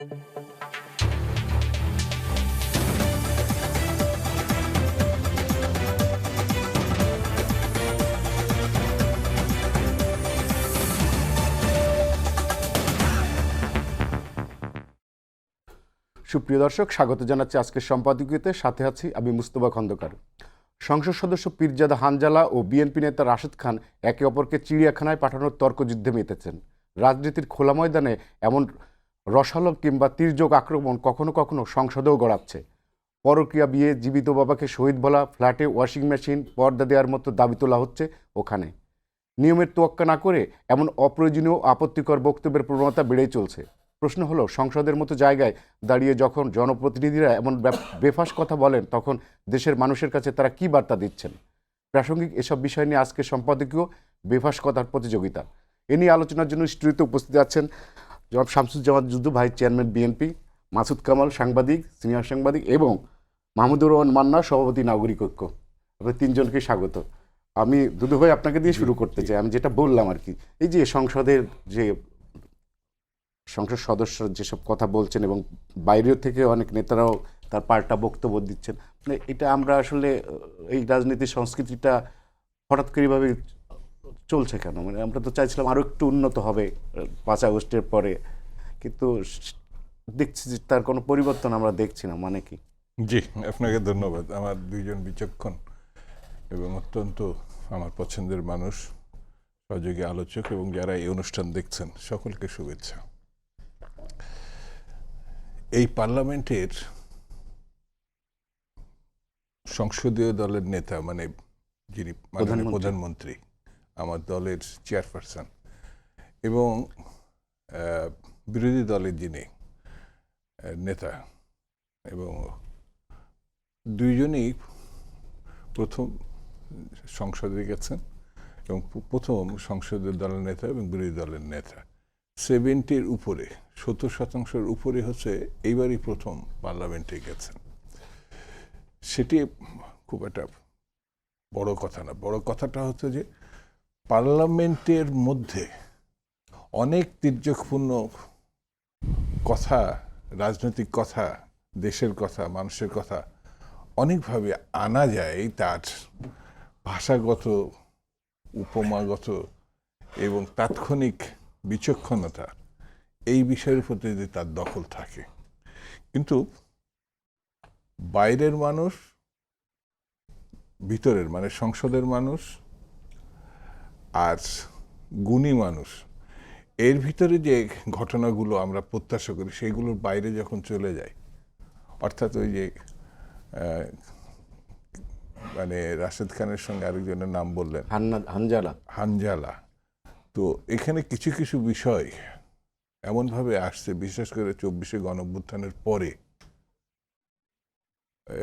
সুপ্রিয় দর্শক, স্বাগত জানাচ্ছি আজকের সম্পাদকীয়তে। সাথে আছি আমি মুস্তফা খন্দকার। সংসদ সদস্য পীরজাদা হানজালা ও বিএনপি নেতা রাশেদ খান একে অপরকে চিড়িয়াখানায় পাঠানোর তর্কযুদ্ধে মেতেছেন। রাজনীতির খোলা ময়দানে এমন রসালো কিংবা তীর্যক আক্রমণ কখনো কখনো সংসদেও গড়াচ্ছে। পরকীয়া বিয়ে, জীবিত বাবাকে শহীদ বলা, ফ্ল্যাটে ওয়াশিং মেশিন, পর্দা দেওয়ার মতো দাবি তোলা হচ্ছে ওখানে। নিয়মের তোয়াক্কা না করে এমন অপ্রয়োজনীয় আপত্তিকর বক্তব্যের প্রবণতা বেড়েই চলছে। প্রশ্ন হলো, সংসদের মতো জায়গায় দাঁড়িয়ে যখন জনপ্রতিনিধিরা এমন বেফাস কথা বলেন, তখন দেশের মানুষের কাছে তারা কী বার্তা দিচ্ছেন? প্রাসঙ্গিক এসব বিষয় নিয়ে আজকে সম্পাদকীয় বেফাস কথার প্রতিযোগিতা। এ নিয়ে আলোচনার জন্য স্টুডিওতে উপস্থিত আছেন জনাব শামসুজ্জামান যুদ্ধ, vice chairman BNP, Masud Kamal সাংবাদিক, সিনিয়র সাংবাদিক, এবং মাহমুদুর রহমান মান্না, সভাপতি নাগরিক ঐক্য। আপনার তিনজনকে স্বাগত। আমি দুদু ভাই আপনাকে দিয়ে শুরু করতে চাই। আমি যেটা বললাম আর কি, এই যে সংসদের যে সংসদ সদস্য যেসব কথা বলছেন এবং বাইরের থেকে অনেক নেতারাও তার পাল্টা বক্তব্য দিচ্ছেন, মানে এটা আমরা আসলে এই রাজনীতির সংস্কৃতিটা হঠাৎ করে এইভাবে চলছে কেন? মানে আমরা তো চাইছিলাম আরও একটু উন্নত হবে 5 আগস্টের পরে, কিন্তু দেখছি যে তার কোনো পরিবর্তন আমরা দেখছি না। মানে কি? জি, আপনাকে ধন্যবাদ। আমার দুইজন বিচক্ষণ এবং অত্যন্ত আমার পছন্দের মানুষ, সহযোগী আলোচক এবং যারা এই অনুষ্ঠান দেখছেন সকলকে শুভেচ্ছা। এই পার্লামেন্টের সংসদীয় দলের নেতা, মানে যিনি প্রধানমন্ত্রী, আমার দলের চেয়ারপারসন, এবং বিরোধী দলের যিনি নেতা, এবং দুইজনই প্রথম সংসদে গেছেন এবং প্রথম সংসদীয় দলের নেতা এবং বিরোধী দলের নেতা। 70-র উপরে, 70% উপরে হচ্ছে এইবারই প্রথম পার্লামেন্টে গেছেন। সেটি খুব একটা বড় কথা না। বড় কথাটা হচ্ছে যে পার্লামেন্টের মধ্যে অনেক তীর্যকপূর্ণ কথা, রাজনৈতিক কথা, দেশের কথা, মানুষের কথা অনেকভাবে আনা যায়। তার ভাষাগত, উপমাগত এবং তাৎক্ষণিক বিচক্ষণতা, এই বিষয়ের প্রতি যদি তার দখল থাকে। কিন্তু বাইরের মানুষ, ভিতরের মানে সংসদের মানুষ আর গুণী মানুষ, এর ভিতরে যে ঘটনাগুলো আমরা প্রত্যাশা করি সেইগুলোর বাইরে যখন চলে যায়, অর্থাৎ ওই যে মানে রাশেদ খানের সঙ্গে আরেকজনের নাম বললেন, হানজালা, তো এখানে কিছু কিছু বিষয় এমনভাবে আসছে, বিশেষ করে 24শে গণঅভ্যুত্থানের পরে।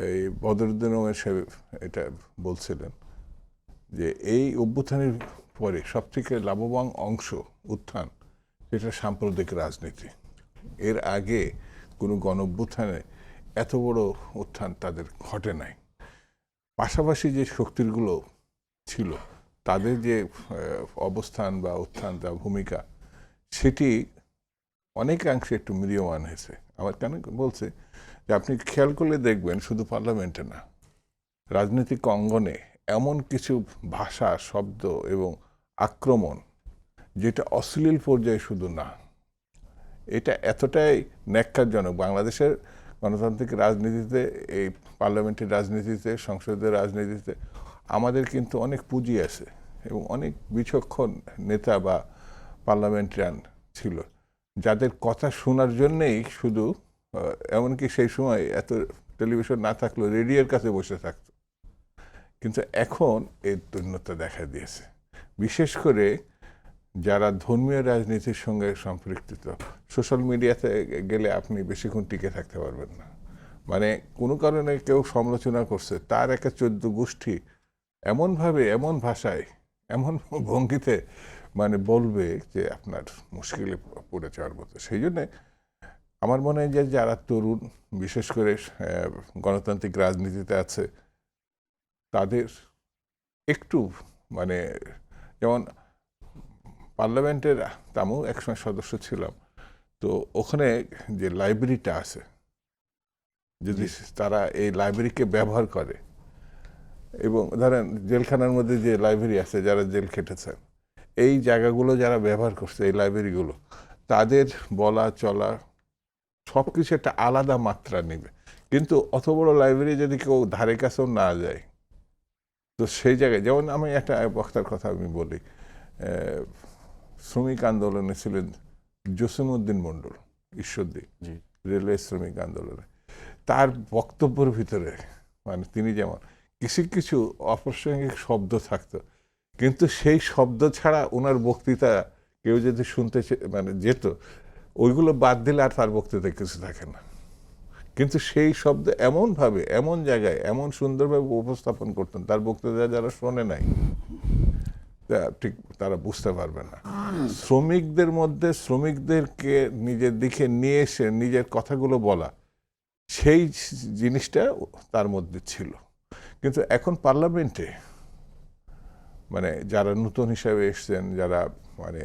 এই বদরুদ্দিন ওমর সাহেব এটা বলছিলেন যে এই অভ্যুত্থানের পরে সবথেকে লাভবান অংশ উত্থান, যেটা সাম্প্রদায়িক রাজনীতি। এর আগে কোনো গণঅভ্যুত্থানে এত বড় উত্থান তাদের ঘটে নাই। পাশাপাশি যে শক্তিগুলো ছিল তাদের যে অবস্থান বা উত্থান বা ভূমিকা, সেটি অনেকাংশে একটু ম্রিয়মান হয়েছে। আমার কেন বলছে যে আপনি খেয়াল করলে দেখবেন শুধু পার্লামেন্টে না, রাজনৈতিক অঙ্গনে এমন কিছু ভাষা, শব্দ এবং আক্রমণ যেটা অশ্লীল পর্যায়ে শুধু না, এটা এতটাই ন্যাক্কারজনক। বাংলাদেশের গণতান্ত্রিক রাজনীতিতে, এই পার্লামেন্টের রাজনীতিতে, সংসদের রাজনীতিতে আমাদের কিন্তু অনেক পুঁজি আছে এবং অনেক বিচক্ষণ নেতা বা পার্লামেন্টারিয়ান ছিল, যাদের কথা শোনার জন্যেই শুধু, এমনকি সেই সময় এত টেলিভিশন না থাকলেও রেডিওর কাছে বসে থাকত। কিন্তু এখন এর দৈন্যতা দেখা দিয়েছে। বিশেষ করে যারা ধর্মীয় রাজনীতির সঙ্গে সম্পৃক্ত, সোশ্যাল মিডিয়াতে গেলে আপনি বেশিক্ষণ টিকে থাকতে পারবেন না। মানে কোনো কারণে কেউ সমালোচনা করছে, তার একটা 14 গোষ্ঠী এমনভাবে, এমন ভাষায়, এমন ভঙ্গিতে মানে বলবে যে আপনার মুশকিলে পড়ে যাওয়ার মতো। সেই জন্যে আমার মনে হয় যে যারা তরুণ, বিশেষ করে গণতান্ত্রিক রাজনীতিতে আছে, তাদের একটু মানে, যেমন পার্লামেন্টের আমিও একসময় সদস্য ছিলাম, তো ওখানে যে লাইব্রেরিটা আছে, যদি তারা এই লাইব্রেরিকে ব্যবহার করে, এবং ধরেন জেলখানার মধ্যে যে লাইব্রেরি আছে, যারা জেল খেটেছেন, এই জায়গাগুলো যারা ব্যবহার করছে, এই লাইব্রেরিগুলো, তাদের বলা চলা সব কিছু একটা আলাদা মাত্রা নেবে। কিন্তু অত বড় লাইব্রেরি যদি কেউ ধারে কাছেও না যায়, তো সেই জায়গায়, যেমন আমি একটা বক্তার কথা আমি বলি, শ্রমিক আন্দোলনে ছিলেন জসিমউদ্দিন মণ্ডল, ঈশ্বরদী রেলওয়ে শ্রমিক আন্দোলনে। তার বক্তব্যের ভিতরে মানে তিনি যেমন কিছু কিছু অপ্রাসঙ্গিক শব্দ থাকতো, কিন্তু সেই শব্দ ছাড়া ওনার বক্তৃতা কেউ যদি শুনতে মানে যেত, ওইগুলো বাদ দিলে আর তার বক্তৃতায় কিছু থাকে না। কিন্তু সেই শব্দ এমনভাবে, এমন জায়গায়, এমন সুন্দরভাবে উপস্থাপন করতেন, তার বক্তৃতা যারা শোনে নাই ঠিক তারা বুঝতে পারবে না। শ্রমিকদের মধ্যে শ্রমিকদেরকে নিজের দিকে নিয়ে এসে নিজের কথাগুলো বলা, সেই জিনিসটা তার মধ্যে ছিল। কিন্তু এখন পার্লামেন্টে মানে যারা নতুন হিসাবে এসছেন, যারা মানে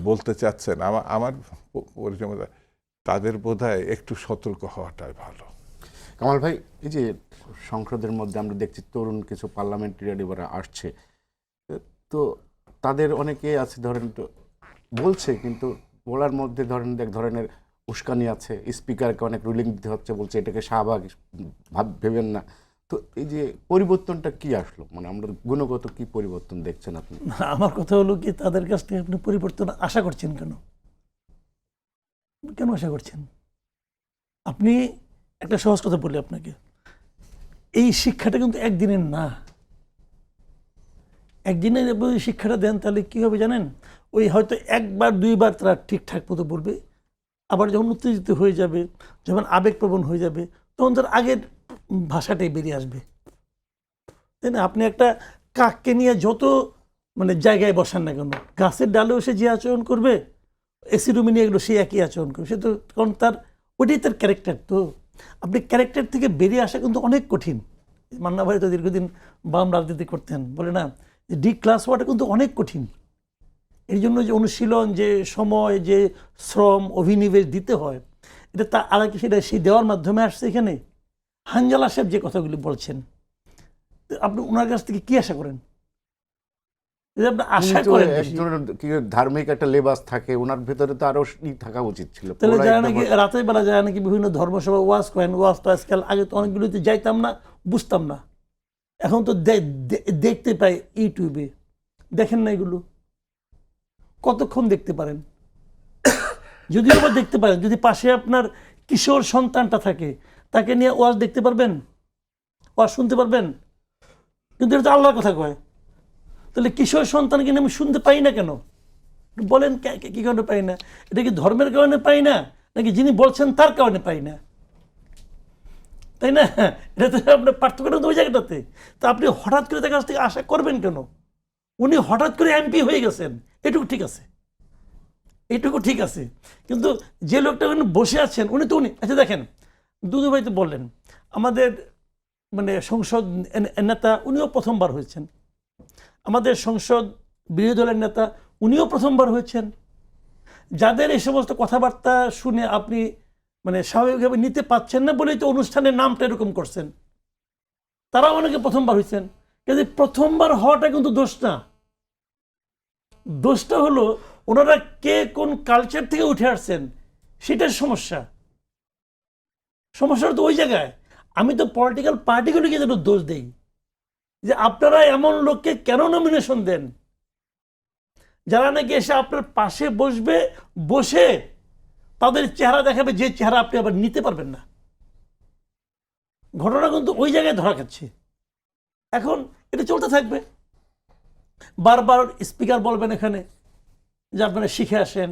বলতে চাচ্ছেন, আমার পরিচয় মতো তাদের বোধহয় একটু সতর্ক হওয়াটাই ভালো। কামাল ভাই, এই যে সংসদের মধ্যে আমরা দেখছি তরুণ কিছু পার্লামেন্টারিয়ান এবার আসছে, তো তাদের অনেকে আছে ধরেন তো বলছে, কিন্তু বলার মধ্যে ধরেন এক ধরনের উস্কানি আছে, স্পিকারকে অনেক রুলিং দিতে হচ্ছে, বলছে এটাকে স্বাভাবিক ভেবেন না। তো এই যে পরিবর্তনটা কি আসলো, মানে আমরা গুণগত কি পরিবর্তন দেখছেন আপনি? আমার কথা হলো কি, তাদের কাছ থেকে আপনি পরিবর্তন আশা করছেন কেন? কেন আশা করছেন? আপনি একটা সহজ কথা বলি আপনাকে, এই শিক্ষাটা কিন্তু একদিনের না। একদিনের যদি শিক্ষাটা দেন তাহলে কি হবে জানেন? ওই হয়তো একবার দুইবার তারা ঠিকঠাক মতো বলবে, আবার যখন উত্তেজিত হয়ে যাবে, যখন আবেগপ্রবণ হয়ে যাবে, তখন তার আগের ভাষাটাই বেরিয়ে আসবে, তাই না? আপনি একটা কাককে নিয়ে যত মানে জায়গায় বসান না কেন, গাছের ডালেও সে যে আচরণ করবে, এসি রুমে নিয়ে গেলো সে একই আচরণ করবে। সে তো, কারণ তার ওইটাই তার ক্যারেক্টার। তো আপনি ক্যারেক্টার থেকে বেরিয়ে আসা কিন্তু অনেক কঠিন। মান্না ভাই তো দীর্ঘদিন বাম রাজনীতি করতেন, বলে না যে ডি ক্লাস হওয়াটা কিন্তু অনেক কঠিন। এই জন্য যে অনুশীলন, যে সময়, যে শ্রম অভিনিবেশ দিতে হয়, এটা তা আর কি, সেটা সেই দেওয়ার মাধ্যমে আসছে এখানে। হানজালা সাহেব যে কথাগুলি বলছেন, আপনি ওনার কাছ থেকে কি আশা করেন? আশা করেন ধার্মিক একটা লেবাস থাকে ওনার ভেতরে, তো আরো থাকা উচিত ছিল। তাহলে যায় নাকি রাতের বেলা যায় নাকি বিভিন্ন ধর্মসভা ওয়াজ করেন, ওয়াজ তো আজকাল, আগে তো অনেকগুলোতে যাইতাম না, বুঝতাম না, এখন তো দেখতে পাই ইউটিউবে। দেখেন না এগুলো? কতক্ষণ দেখতে পারেন? যদি আবার দেখতে পারেন, যদি পাশে আপনার কিশোর সন্তানটা থাকে, তাকে নিয়ে ওয়াজ দেখতে পারবেন, ওয়াজ শুনতে পারবেন? কিন্তু এটা তো আল্লাহর কথা কয়। তাহলে কিশোর সন্তানকে নিয়ে আমি শুনতে পাই না কেন? বলেন কি কারণে পাই না? এটা কি ধর্মের কারণে পাই না, নাকি যিনি বলছেন তার কারণে পাই না? তাই না? এটা তো আপনার পার্থক্যটা তো ওই জায়গাটাতে। তো আপনি হঠাৎ করে তার কাছ থেকে আশা করবেন কেন? উনি হঠাৎ করে এমপি হয়ে গেছেন, এটুকু ঠিক আছে, এইটুকু ঠিক আছে। কিন্তু যে লোকটা উনি বসে আছেন, উনি তো উনি, আচ্ছা দেখেন, দুদু ভাই তো বললেন আমাদের মানে সংসদ নেতা, উনিও প্রথমবার হয়েছেন। আমাদের সংসদ বিরোধী দলের নেতা, উনিও প্রথমবার হয়েছেন। যাদের এই সমস্ত কথাবার্তা শুনে আপনি মানে স্বাভাবিকভাবে নিতে পারছেন না বলেই তো অনুষ্ঠানের নামটা এরকম করছেন, তারাও অনেকে প্রথমবার হয়েছেন। কিন্তু প্রথমবার হওয়াটা কিন্তু দোষ না। দোষটা হলো ওনারা কে কোন কালচার থেকে উঠে আসছেন, সেটার সমস্যা। সমস্যাটা তো ওই জায়গায়। আমি তো পলিটিক্যাল পার্টিগুলিকে যেন দোষ দেই যে আপনারা এমন লোককে কেন নমিনেশন দেন, যারা নাকি এসে আপনার পাশে বসবে, বসে তাদের চেহারা দেখাবে, যে চেহারা আপনি আবার নিতে পারবেন না। ঘটনা কিন্তু ওই জায়গায় ধরা খাচ্ছে। এখন এটা চলতে থাকবে। বারবার স্পিকার বলবেন এখানে যে আপনারা শিখে আসেন,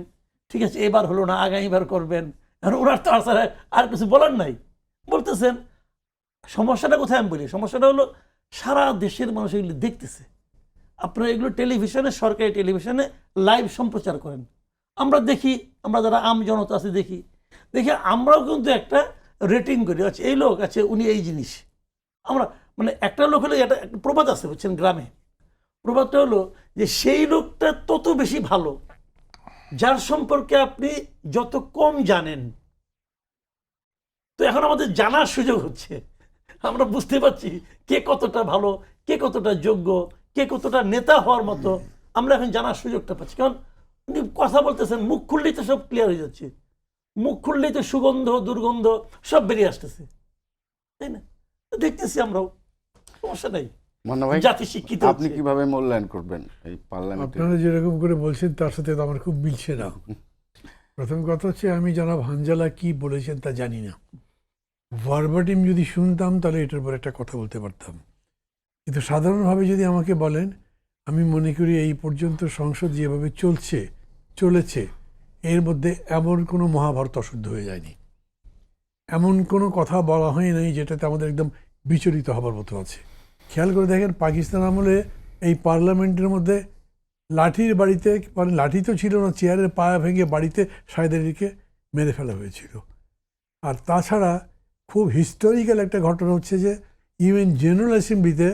ঠিক আছে এবার হলো না, আগামীবার করবেন। এখন ওনার তো আর কিছু বলার নাই, বলতেছেন। সমস্যাটা কোথায় আমি বলি? সমস্যাটা হলো সারা দেশের মানুষ এগুলো দেখতেছে। আপনারা এগুলো টেলিভিশনে, সরকারি টেলিভিশনে লাইভ সম্প্রচার করেন, আমরা দেখি, আমরা যারা আম জনতা আছে দেখি, আমরাও কিন্তু একটা রেটিং করি, আচ্ছা এই লোক আছে, উনি এই জিনিস। আমরা মানে একটা লোক হলে, একটা প্রবাদ আছে বুঝছেন গ্রামে, প্রবাদটা হলো যে সেই লোকটা তত বেশি ভালো যার সম্পর্কে আপনি যত কম জানেন, তো এখন আমাদের জানার সুযোগ হচ্ছে, আমরা বুঝতে পারছি কে কতটা ভালো, কে কতটা যোগ্য, কে কতটা নেতা হওয়ার মতো, আমরা এখন জানার সুযোগটা পাচ্ছি। কারণ উনি কথা বলতেছেন, মুখ খুললেই তো সব ক্লিয়ার হয়ে যাচ্ছে, মুখ খুললেই তো সুগন্ধ দুর্গন্ধ সব বেরিয়ে আসতেছে, তাই না? দেখতেছি আমরাও, সমস্যা নাই। মান্না ভাই, জাতি শিক্ষিত আপনি হচ্ছে। কিভাবে মূল্যায়ন করবেন এই পার্লামেন্টে? আপনারা যেরকম করে বলছেন তার সাথে তো আমার খুব মিলছে না। প্রথম কথা হচ্ছে, আমি জনাব হানজালা কি বলেছেন তা জানি না। ভার্বাটিম যদি শুনতাম তাহলে এটার উপর একটা কথা বলতে পারতাম, কিন্তু সাধারণভাবে যদি আমাকে বলেন, আমি মনে করি এই পর্যন্ত সংসদ যেভাবে চলেছে এর মধ্যে এমন কোনো মহাভারত অশুদ্ধ হয়ে যায়নি, এমন কোনো কথা বলা হয় নাই যেটাতে আমাদের একদম বিচলিত হবার মতো আছে। খেয়াল করে দেখেন, পাকিস্তান আমলে এই পার্লামেন্টের মধ্যে লাঠির বাড়িতে, মানে লাঠি তো ছিল না, চেয়ারের পায়া ভেঙে বাড়িতে সাহেদারিকে মেরে ফেলা হয়েছিল। আর তাছাড়া খুব হিস্টোরিক্যাল একটা ঘটনা হচ্ছে যে ইউএন জেনারেল অ্যাসেম্বলিতে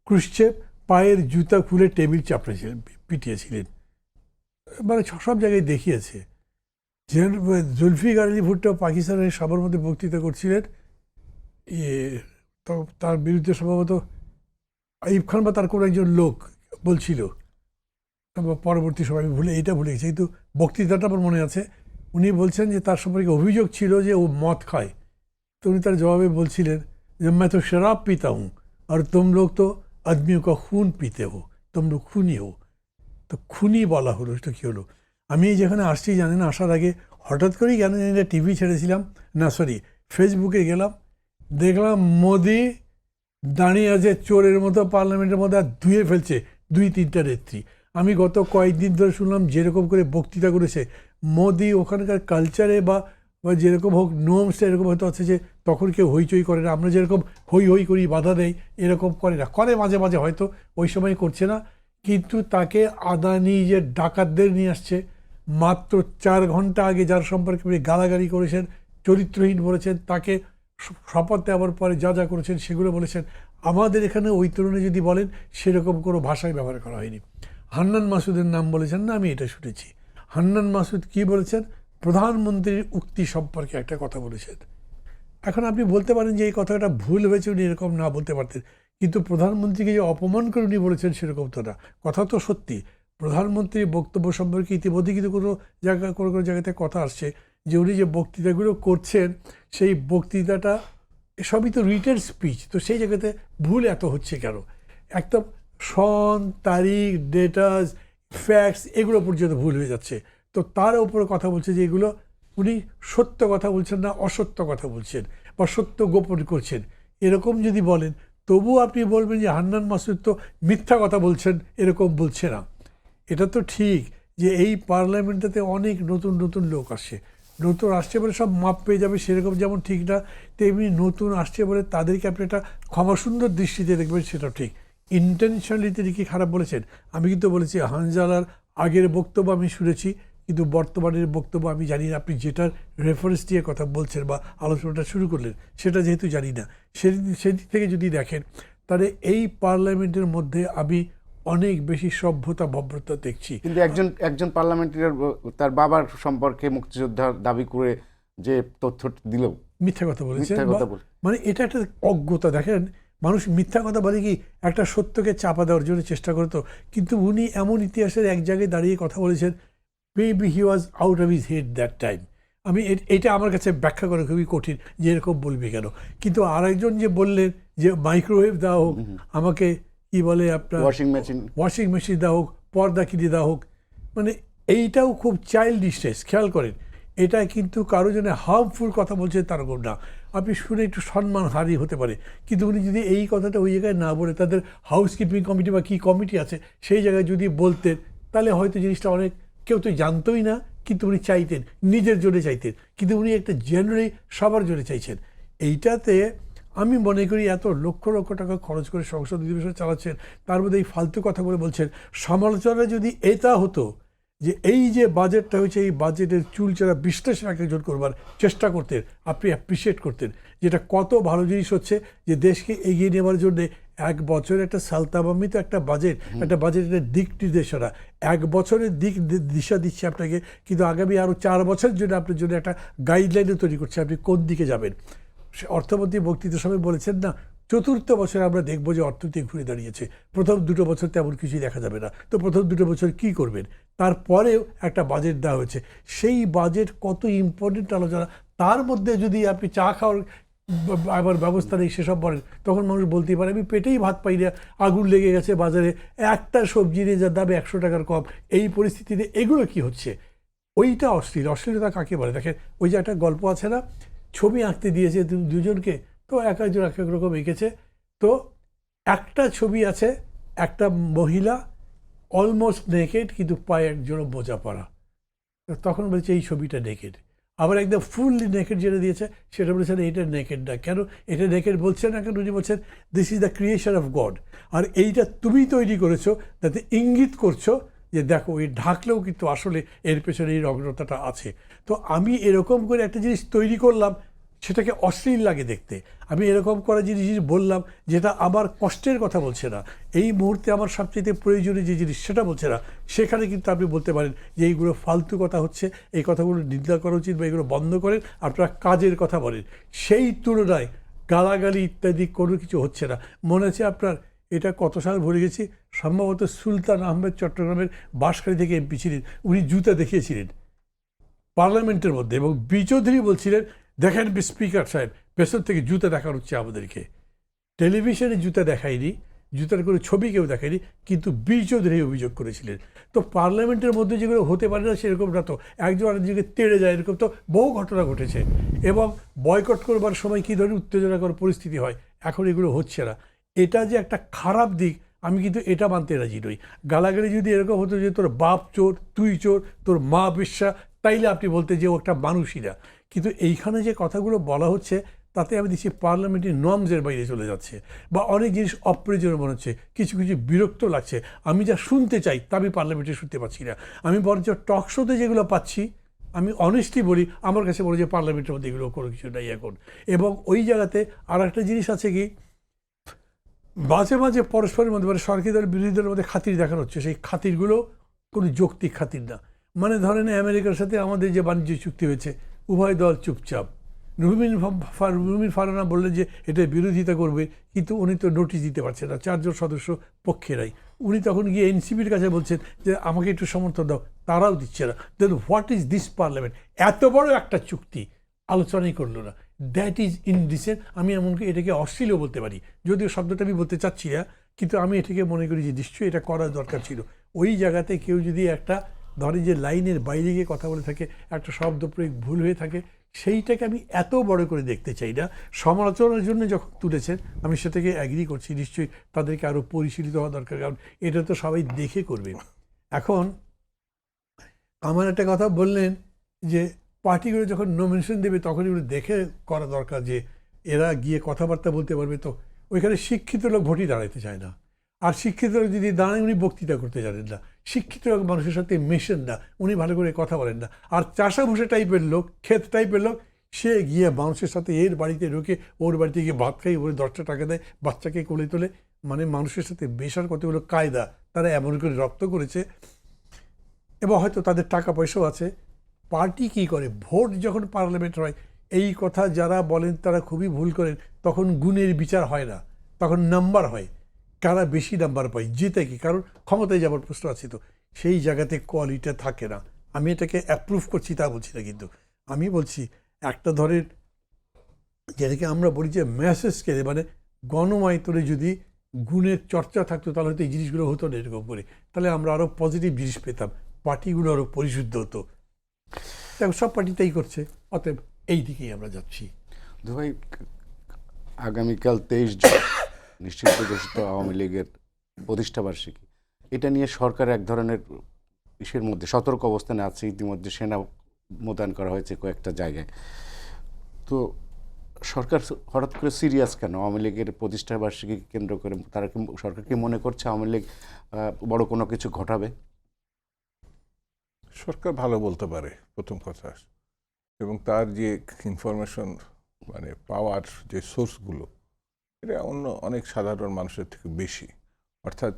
ক্রুশ্চেভ পায়ের জুতা খুলে টেবিল চাপড়েছিলেন, পিটিয়েছিলেন, মানে সব জায়গায় দেখিয়েছে। জুলফিকার আলী ভুট্টো পাকিস্তানের সাবরমতী বক্তৃতা করছিলেন, তো তার বিরুদ্ধে সম্ভবত আইয়ুব খান বা তার কোনো একজন লোক বলছিল, পরবর্তী সময় আমি এইটা ভুলে গেছি, কিন্তু বক্তৃতাটা আমার মনে আছে। উনি বলছেন যে তার সম্পর্কে অভিযোগ ছিল যে ও মদ খায়, তো উনি তার জবাবে বলছিলেন যে मैं तो शराब पीता हूँ और तुम लोग तो आदमियों का खून पीते हो, तुम लोग खूनी हो। তো খুনি বলা হলো, সেটা কী হলো? আমি যেখানে আসছি জানেন, আসার আগে হঠাৎ করেই কেন জানি না টিভি ছেড়েছিলাম, না সরি ফেসবুকে গেলাম, দেখলাম মোদি দাঁড়িয়ে আছে চোরের মতো পার্লামেন্টের মধ্যে, আর ধুয়ে ফেলছে 2-3টা নেত্রী। আমি গত কয়েকদিন ধরে শুনলাম যেরকম করে বক্তৃতা করেছে মোদি, ওখানকার কালচারে বা যেরকম হোক নোমসটা এরকম হয়তো আছে যে তখন কেউ হইচই করে না, আমরা যেরকম হই হই করি বাধা দেয় এরকম করে না, করে মাঝে মাঝে হয়তো, ওই সময় করছে না। কিন্তু তাকে আদানি যে ডাকাতদের নিয়ে আসছে, মাত্র 4 ঘন্টা আগে যার সম্পর্কে আপনি গালাগালি করেছেন, চরিত্রহীন বলেছেন, তাকে শপথ দেওয়ার পরে যা যা করেছেন সেগুলো বলেছেন। আমাদের এখানে ওই তরুণে যদি বলেন, সেরকম কোনো ভাষায় ব্যবহার করা হয়নি। হান্নান মাসুদের নাম বলেছেন না, আমি এটা শুনেছি। হান্নান মাসুদ কি বলেছেন? প্রধানমন্ত্রীর উক্তি সম্পর্কে একটা কথা বলেছেন। এখন আপনি বলতে পারেন যে এই কথাটা ভুল হয়েছে, উনি এরকম না বলতে পারতেন, কিন্তু প্রধানমন্ত্রীকে যে অপমান করে উনি বলেছেন সেরকম তো না, কথা তো সত্যি। প্রধানমন্ত্রীর বক্তব্য সম্পর্কে ইতিমধ্যে কিন্তু কোনো জায়গাতে কথা আসছে যে উনি যে বক্তৃতাগুলো করছেন, সেই বক্তৃতাটা সবই তো রিটেন স্পিচ, তো সেই জায়গাতে ভুল এত হচ্ছে কেন? একদম সন, তারিখ, ডেটাস, ফ্যাক্টস এগুলো পর্যন্ত ভুল হয়ে যাচ্ছে। তো তার উপরে কথা বলছে যে এগুলো উনি সত্য কথা বলছেন না, অসত্য কথা বলছেন বা সত্য গোপন করছেন, এরকম যদি বলেন, তবুও আপনি বলবেন যে হান্নান মাসুদ তো মিথ্যা কথা বলছেন, এরকম বলছে না। এটা তো ঠিক যে এই পার্লামেন্টটাতে অনেক নতুন নতুন লোক আসছে, নতুন আসছে বলে সব মাপ পেয়ে যাবে সেরকম যেমন ঠিক না, তেমনি নতুন আসছে বলে তাদেরকে আপনি একটা ক্ষমাসুন্দর দৃষ্টিতে দেখবেন, সেটাও ঠিক। ইন্টেনশনালি তিনি কি খারাপ বলেছেন? আমি কিন্তু বলেছি হানজালার আগের বক্তব্য আমি শুনেছি, কিন্তু বর্তমানের বক্তব্য আমি জানি না। আপনি যেটার রেফারেন্স দিয়ে কথা বলছেন বা আলোচনাটা শুরু করলেন, সেটা যেহেতু জানি না, সেদিক থেকে যদি দেখেন, তাহলে এই পার্লামেন্টের মধ্যে আমি অনেক বেশি সভ্যতা ভব্যতা দেখছি। কিন্তু একজন পার্লামেন্টারিয়ান তার বাবার সম্পর্কে মুক্তিযোদ্ধার দাবি করে যে তথ্য দিল, মিথ্যা কথা বলেছেন, মিথ্যা কথা বলে। মানে এটা একটা অজ্ঞতা। দেখেন, মানুষ মিথ্যা কথা বলে কি একটা সত্যকে চাপা দেওয়ার জন্য চেষ্টা করতো, কিন্তু উনি এমন ইতিহাসের এক জায়গায় দাঁড়িয়ে কথা বলেছেন, maybe he was out of his head that time. আমি এটা আমার কাছে ব্যাখ্যা করা খুবই কঠিন যে এরকম বলবি কেন। কিন্তু আরেকজন যে বললেন যে মাইক্রোওয়েভ দেওয়া হোক, আমাকে কি বলে আপনার ওয়াশিং মেশিন দেওয়া হোক, পর্দা কিনে দেওয়া হোক, মানে এইটাও খুব চাইল্ডিশনেস। খেয়াল করেন, এটা কিন্তু কারো জন্য হার্মফুল কথা বলছে তার উপর না, আপনি শুনে একটু সম্মানহানি হতে পারে, কিন্তু উনি যদি এই কথাটা ওই জায়গায় না বলে তাদের হাউসকিপিং কমিটি বা কী কমিটি আছে সেই জায়গায় যদি বলতেন, তাহলে হয়তো জিনিসটা অনেক কেউ তো জানতোই না, কিন্তু উনি চাইতেন, নিজের জন্য চাইতেন, কিন্তু উনি একটা জেনারেলি সবার জন্য চাইছেন। এইটাতে আমি মনে করি এত লক্ষ লক্ষ টাকা খরচ করে সংসদ অধিবেশন চালাচ্ছেন, তার মধ্যে এই ফালতু কথা বলে বলছেন। সমালোচনা যদি এটা হতো যে এই যে বাজেটটা হয়েছে, এই বাজেটের চুলচেরা বিশ্লেষণ একজন করবার চেষ্টা করতেন, আপনি অ্যাপ্রিসিয়েট করতেন যেটা কত ভালো জিনিস হচ্ছে, যে দেশকে এগিয়ে নেওয়ার জন্যে এক বছর একটা সালতাবামি তো একটা বাজেট, একটা বাজেটের দিক নির্দেশনা, এক বছরের দিক দিশা দিচ্ছে আপনাকে, কিন্তু আগামী আরও 4 বছরের জন্য আপনার জন্য একটা গাইডলাইনও তৈরি করছে আপনি কোন দিকে যাবেন। সে অর্থমন্ত্রী বক্তৃতার সময় বলেছেন না, চতুর্থ বছরে আমরা দেখবো যে অর্থনীতি ঘুরে দাঁড়িয়েছে, প্রথম 2 বছর তেমন কিছুই দেখা যাবে না। তো প্রথম 2 বছর কি করবেন? তারপরেও একটা বাজেট দেওয়া হয়েছে, সেই বাজেট কত ইম্পর্টেন্ট আলোচনা। তার মধ্যে যদি আপনি চা খাওয়ার আবার ব্যবস্থা নেই সেসব বলেন, তখন মানুষ বলতেই পারে আমি পেটেই ভাত পাই না, আগুন লেগে গেছে বাজারে, একটা সবজি নিয়ে যার দাম 100 টাকার কম, এই পরিস্থিতিতে এগুলো কি হচ্ছে? ওইটা অশ্লীলতা কাকে বলে? দেখেন, ওই যে একটা গল্প আছে না, ছবি আঁকতে দিয়েছে দুজনকে, তো এক একজন এক এক রকম এঁকেছে। তো একটা ছবি আছে, একটা মহিলা অলমোস্ট নেকেড, কিন্তু পায়ে একজন বোঝা পড়া, তখন বলছে এই ছবিটা নেকেড। আবার একদম ফুললি নেকেড যেটা দিয়েছে সেটা বলেছেন এইটা নেকেড না। কেন এটা নেকেড বলছেন না? কেন উনি বলছেন this is the creation of God, আর এইটা তুমি তৈরি করেছো, তাতে ইঙ্গিত করছো যে দেখো এই ঢাকলেও কিন্তু আসলে এর পেছনে এই নগ্নতাটা আছে। তো আমি এরকম করে একটা জিনিস তৈরি করলাম, সেটাকে অশ্লীল লাগে দেখতে। আমি এরকম করা জিনিস বললাম যেটা আমার কষ্টের কথা বলছে না, এই মুহূর্তে আমার সবচেয়ে প্রয়োজনীয় যে জিনিস সেটা বলছে না, সেখানে কিন্তু আপনি বলতে পারেন যে এইগুলো ফালতু কথা হচ্ছে, এই কথাগুলো নিন্দা করা উচিত বা এগুলো বন্ধ করেন, আপনারা কাজের কথা বলেন। সেই তুলনায় গালাগালি ইত্যাদি কোনো কিছু হচ্ছে না। মনে আছে আপনার, এটা কত সাল ভরে গেছি, সম্ভবত সুলতান আহমেদ চট্টগ্রামের বাঁশখালী থেকে এমপি ছিলেন, উনি জুতা দেখিয়েছিলেন পার্লামেন্টের মধ্যে, এবং বি চৌধুরী বলছিলেন দেখেন স্পিকার সাহেব, পেছন থেকে জুতা দেখানো হচ্ছে আমাদেরকে। টেলিভিশনে জুতা দেখায়নি, জুতার কোনো ছবি কেউ দেখায়নি, কিন্তু বি চৌধুরী অভিযোগ করেছিলেন। তো পার্লামেন্টের মধ্যে যেগুলো হতে পারে না সেরকম না, তো একজন আরেকজনকে তেড়ে যায়, এরকম তো বহু ঘটনা ঘটেছে। এবং বয়কট করবার সময় কী ধরনের উত্তেজনাকর পরিস্থিতি হয়, এখন এগুলো হচ্ছে না। এটা যে একটা খারাপ দিক, আমি কিন্তু এটা মানতে রাজি নই। গালাগালি যদি এরকম হতো যে তোর বাপ চোর, তুই চোর, তোর মা বেশ্যা, তাইলে আপনি বলতে যে ও একটা মানুষই না। কিন্তু এইখানে যে কথাগুলো বলা হচ্ছে, তাতে আমি দেখছি পার্লামেন্টের নর্মসের বাইরে চলে যাচ্ছে, বা অনেক জিনিস অপ্রয়োজনীয় মনে হচ্ছে, কিছু কিছু বিরক্ত লাগছে। আমি যা শুনতে চাই তা আমি পার্লামেন্টে শুনতে পাচ্ছি না। আমি বরঞ্চ টক শোতে যেগুলো পাচ্ছি, আমি অনেস্টলি বলি, আমার কাছে মনে হয় যে পার্লামেন্টের মধ্যে এগুলো কোনো কিছু নাই এখন। এবং ওই জায়গাতে আর একটা জিনিস আছে কি, মাঝে মাঝে পরস্পরের মধ্যে মানে সরকারি দল বিরোধী দলের মধ্যে খাতির দেখানো হচ্ছে, সেই খাতিরগুলো কোনো যৌক্তিক খাতির না। মানে ধরেন আমেরিকার সাথে আমাদের যে বাণিজ্য চুক্তি হয়েছে, উভয় দল চুপচাপ। রুমিন ফারহানা বললেন যে এটা বিরোধিতা করবে, কিন্তু উনি তো নোটিশ দিতে পারছেন না, 4 জন সদস্য পক্ষেরাই। উনি তখন গিয়ে এনসিপির কাছে বলছেন যে আমাকে একটু সমর্থন দাও, তারাও দিচ্ছে না। দেন হোয়াট ইজ দিস পার্লামেন্ট? এত বড় একটা চুক্তি আলোচনাই করলো না, দ্যাট ইজ ইনডিসেন্ট। আমি এমনকি এটাকে অশ্লীলও বলতে পারি, যদিও শব্দটা আমি বলতে চাচ্ছি না, কিন্তু আমি এটাকে মনে করি যে নিশ্চয়ই এটা করার দরকার ছিল। ওই জায়গাতে কেউ যদি একটা ধরে যে লাইনের বাইরে গিয়ে কথা বলে থাকে, একটা শব্দ প্রয়োগ ভুল হয়ে থাকে, সেইটাকে আমি এত বড় করে দেখতে চাই না। সমালোচনার জন্য যখন তুলেছেন আমি সেটাকে অ্যাগ্রি করছি, নিশ্চয়ই তাদেরকে আরও পরিশীলিত হওয়া দরকার, কারণ এটা তো সবাই দেখে করবে। এখন আমার একটা কথা বললেন যে পার্টিগুলো যখন নমিনেশন দেবে তখন এগুলো দেখে করা দরকার, যে এরা গিয়ে কথাবার্তা বলতে পারবে। তো ওইখানে শিক্ষিত লোক ভোটই দাঁড়াতে চায় না, আর শিক্ষিত লোক যদি দাঁড়ায় উনি বক্তৃতা করতে জানেন না, শিক্ষিত লোক মানুষের সাথে মেশেন না, উনি ভালো করে কথা বলেন না। আর চাষা ভুষে টাইপের লোক, ক্ষেত টাইপের লোক, সে গিয়ে মানুষের সাথে এর বাড়িতে ঢুকে ওর বাড়িতে গিয়ে ভাত খাই, ওর 10টা টাকা দেয়, বাচ্চাকে কোলে তোলে। মানে মানুষের সাথে বেশার কতগুলো কায়দা তারা এমন করে রপ্ত করেছে, এবং হয়তো তাদের টাকা পয়সাও আছে। পার্টি কি করে, ভোট যখন পার্লামেন্ট হয়, এই কথা যারা বলেন তারা খুবই ভুল করেন। তখন গুণের বিচার হয় না, তখন নাম্বার হয়, কারা বেশি নাম্বার পায় জিতে কি, কারণ ক্ষমতায় যাবার প্রশ্ন আছে। তো সেই জায়গাতে কোয়ালিটি থাকে না। আমি এটাকে অ্যাপ্রুভ করছি তা বলছি না, কিন্তু আমি বলছি একটা ধরেন যেটাকে আমরা বলি যে মেসেজ কে, মানে গণমাধ্যমে যদি গুণের চর্চা থাকতো তাহলে হয়তো এই জিনিসগুলো হতো না এরকম করে, তাহলে আমরা আরও পজিটিভ জিনিস পেতাম, পার্টিগুলো আরও পরিশুদ্ধ হতো। সব পার্টি তাই করছে, অতএব এই দিকেই আমরা যাচ্ছি। ভাই, আগামীকাল 23 জুন নিশ্চিত ঘোষিত আওয়ামী লীগের প্রতিষ্ঠাবার্ষিকী, এটা নিয়ে সরকার এক ধরনের ইসের মধ্যে সতর্ক অবস্থানে আছে। ইতিমধ্যে সেনা মোতায়েন করা হয়েছে কয়েকটা জায়গায়। তো সরকার হঠাৎ করে সিরিয়াস কেন আওয়ামী লীগের প্রতিষ্ঠাবার্ষিকী কেন্দ্র করে? তারা কি, সরকার কি মনে করছে আওয়ামী লীগ বড় কোনো কিছু ঘটাবে? সরকার ভালো বলতে পারে প্রথম কথা, এবং তার যে ইনফরমেশন মানে পাওয়ার যে সোর্সগুলো, এটা অন্য অনেক সাধারণ মানুষের থেকে বেশি। অর্থাৎ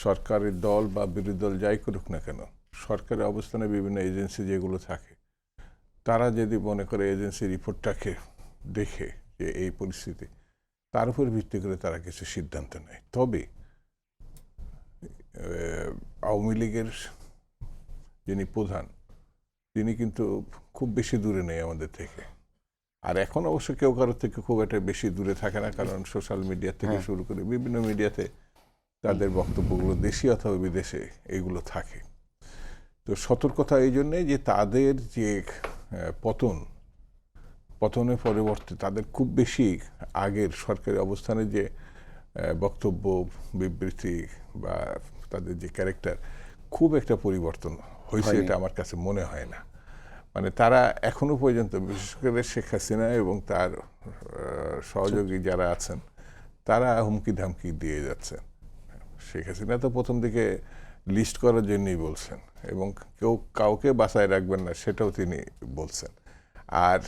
সরকারি দল বা বিরোধী দল যাই করুক না কেন, সরকারের অবস্থানে বিভিন্ন এজেন্সি যেগুলো থাকে, তারা যদি মনে করে এজেন্সি রিপোর্টটাকে দেখে যে এই পরিস্থিতি, তার উপর ভিত্তি করে তারা কিছু সিদ্ধান্ত নেয়। তবে আওয়ামী লীগের যিনি প্রধান, তিনি কিন্তু খুব বেশি দূরে নেই আমাদের থেকে। আর এখন অবশ্য কেউ কারোর থেকে খুব একটা বেশি দূরে থাকে না, কারণ সোশ্যাল মিডিয়া থেকে শুরু করে বিভিন্ন মিডিয়াতে তাদের বক্তব্যগুলো দেশি অথবা বিদেশে এগুলো থাকে। তো সতর্কতা এই জন্যে যে তাদের যে পতনের পরিবর্তে তাদের খুব বেশি আগের সরকারি অবস্থানে যে বক্তব্য, বিবৃতি বা তাদের যে ক্যারেক্টার, খুব একটা পরিবর্তন হয়েছে এটা আমার কাছে মনে হয় না। মানে তারা এখনো পর্যন্ত, বিশেষ করে শেখ হাসিনা এবং তার সহযোগী যারা আছেন, তারা হুমকি ধামকি দিয়ে যাচ্ছেন। শেখ হাসিনা তো প্রথম দিকে লিস্ট করার জন্যই বলছেন, এবং কাউকে বাঁচায় রাখবেন না সেটাও তিনি বলছেন। আর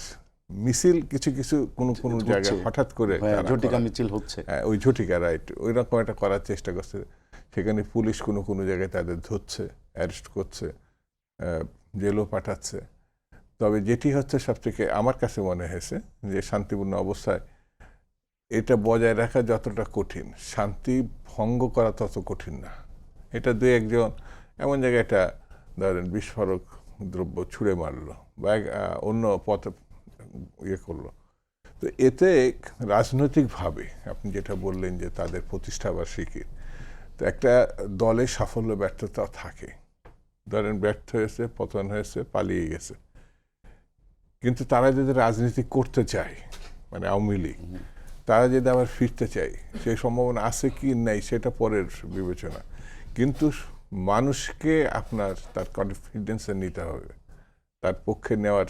মিছিল কিছু কিছু কোনো জায়গায় হঠাৎ করে ঝটিকা মিছিল হচ্ছে, ওই ঝটিকা, রাইট, ওই রকম একটা করার চেষ্টা করছে। সেখানে পুলিশ কোনো জায়গায় তাদের ধরছে, অ্যারেস্ট করছে, জেলও পাঠাচ্ছে। তবে যেটি হচ্ছে সবথেকে আমার কাছে মনে হয়েছে যে শান্তিপূর্ণ অবস্থায় এটা বজায় রাখা যতটা কঠিন, শান্তি ভঙ্গ করা তত কঠিন না। এটা দুই একজন এমন জায়গায় একটা ধরেন বিস্ফোরক দ্রব্য ছুঁড়ে মারলো বা অন্য পথ করলো, তো এতে রাজনৈতিকভাবে আপনি যেটা বললেন যে তাদের প্রতিষ্ঠাবার্ষিকী, তো একটা দলের সাফল্য ব্যর্থতা থাকে। ধরেন ব্যর্থ হয়েছে, পতন হয়েছে, পালিয়ে গেছে, কিন্তু তারা যদি রাজনীতি করতে চায়, মানে আওয়ামী লীগ, তারা যদি আবার ফিরতে চায়, সেই সম্ভাবনা আছে কি নাই সেটা পরের বিবেচনা। কিন্তু মানুষকে আপনার তার কনফিডেন্সে নিতে হবে, তার পক্ষে নেওয়ার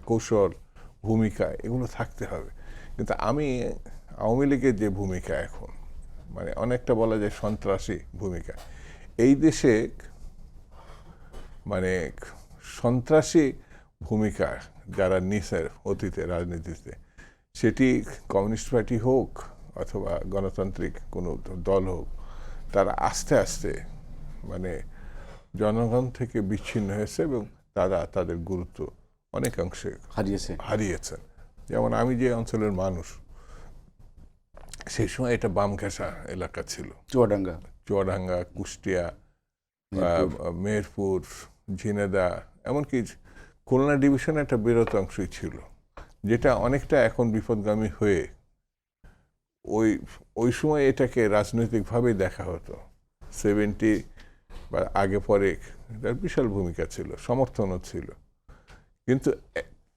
কৌশল, ভূমিকা, এগুলো থাকতে হবে। কিন্তু আমি আওয়ামী লীগের যে ভূমিকা এখন, মানে অনেকটা বলা যায় সন্ত্রাসী ভূমিকা, এই দেশে মানে সন্ত্রাসী ভূমিকা যারা নিছে অতীতে রাজনীতিতে, সেটি কমিউনিস্ট পার্টি হোক অথবা গণতান্ত্রিক কোনো দল হোক, তারা আস্তে আস্তে মানে জনগণ থেকে বিচ্ছিন্ন হয়েছে এবং তারা তাদের গুরুত্ব অনেকাংশে হারিয়েছেন। যেমন আমি যে অঞ্চলের মানুষ, সেই সময় এটা বাম ঘেঁষা এলাকা ছিল, চুয়াডাঙ্গা, কুষ্টিয়া, মেহেরপুর, ঝিনেদা, এমনকি খুলনা ডিভিশন একটা বৃহৎ অংশই ছিল, যেটা অনেকটা এখন বিপদগামী হয়ে ওই সময় এটাকে রাজনৈতিকভাবে দেখা হতো। 70 বা আগে পরে তার বিশাল ভূমিকা ছিল, সমর্থনও ছিল। কিন্তু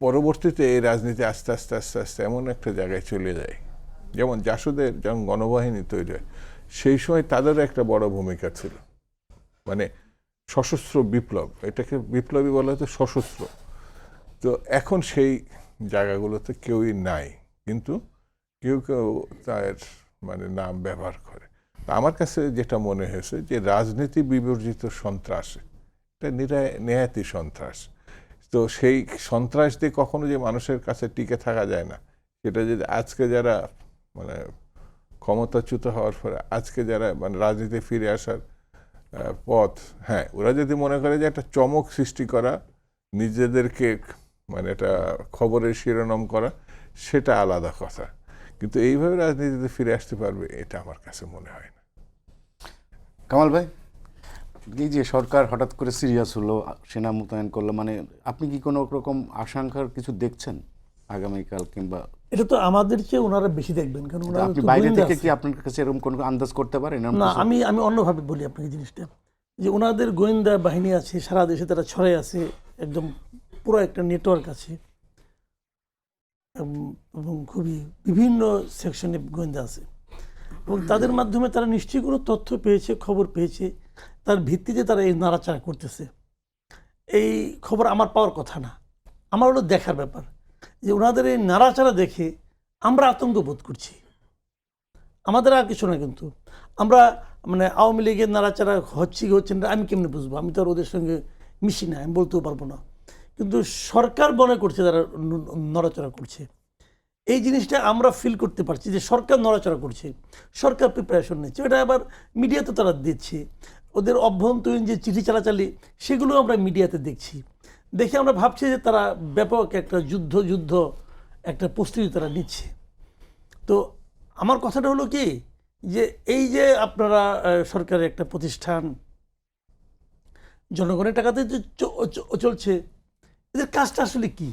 পরবর্তীতে এই রাজনীতি আস্তে আস্তে আস্তে আস্তে এমন একটা জায়গায় চলে যায়, যেমন জাসদের যখন গণবাহিনী তৈরি হয়, সেই সময় তাদেরও একটা বড় ভূমিকা ছিল, মানে সশস্ত্র বিপ্লব, এটাকে বিপ্লবী বলা হতো সশস্ত্র। তো এখন সেই জায়গাগুলোতে কেউই নাই, কিন্তু কেউ কেউ তার মানে নাম ব্যবহার করে। আমার কাছে যেটা মনে হয়েছে যে রাজনীতি বিবর্জিত সন্ত্রাস, এটা নেহাতি সন্ত্রাস। তো সেই সন্ত্রাস দিয়ে কখনো যে মানুষের কাছে টিকে থাকা যায় না, সেটা যদি আজকে যারা মানে ক্ষমতাচ্যুত হওয়ার পরে আজকে যারা মানে রাজনীতি ফিরে আসার পথ, হ্যাঁ, ওরা যদি মনে করে যে একটা চমক সৃষ্টি করা, নিজেদেরকে মানে এটা খবরের শিরোনাম করা, সেটা আলাদা কথা, কিন্তু এইভাবে রাজনীতিতে ফিরে আসতে পারবে এটা আমার কাছে মনে হয় না। কামাল ভাই, এই যে সরকার হঠাৎ করে সিরিয়াস হলো, সেনা মোতায়েন করলো, মানে আপনি কি কোনো রকম আশঙ্কার কিছু দেখছেন আগামীকাল? কিংবা এটা তো আমাদের চেয়ে ওনারা বেশি দেখবেন, কারণ আপনি বাইরে থেকে কি আপনার কাছে এরকম কোনো আন্দাজ করতে পারেন? না, আমি অন্যভাবে বলি আপনাকে জিনিসটা, যে ওনাদের গোয়েন্দা বাহিনী আছে সারা দেশে, তারা ছড়াই আছে, একদম পুরো একটা নেটওয়ার্ক আছে, এবং খুবই বিভিন্ন সেকশনে গোয়েন্দা আছে, এবং তাদের মাধ্যমে তারা নিশ্চয়ই কোনো তথ্য পেয়েছে, খবর পেয়েছে, তার ভিত্তিতে তারা এই নাড়াচাড়া করতেছে। এই খবর আমার পাওয়ার কথা না, আমার হলো দেখার ব্যাপার, যে ওনাদের এই নাড়াচাড়া দেখে আমরা আতঙ্ক বোধ করছি। আমাদের আর কিছু না, কিন্তু আমরা মানে আওয়ামী লীগের নাড়াচাড়া হচ্ছে কি হচ্ছে না আমি কেমনে বুঝবো? আমি তো আর ওদের সঙ্গে মিশি না, আমি বলতেও পারবো না। কিন্তু সরকার মনে করছে তারা নড়াচড়া করছে। এই জিনিসটা আমরা ফিল করতে পারছি যে সরকার নড়াচড়া করছে, সরকার প্রিপারেশন নিচ্ছে, এটা আবার মিডিয়াতে তারা দিচ্ছে। ওদের অভ্যন্তরীণ যে চিঠি চালাচালি সেগুলো আমরা মিডিয়াতে দেখছি, দেখে আমরা ভাবছি যে তারা ব্যাপক একটা যুদ্ধ একটা প্রস্তুতি তারা নিচ্ছে। তো আমার কথাটা হলো কি, যে এই যে আপনারা সরকারের একটা প্রতিষ্ঠান জনগণের টাকাতে যে চলছে, এদের কাজটা আসলে কি?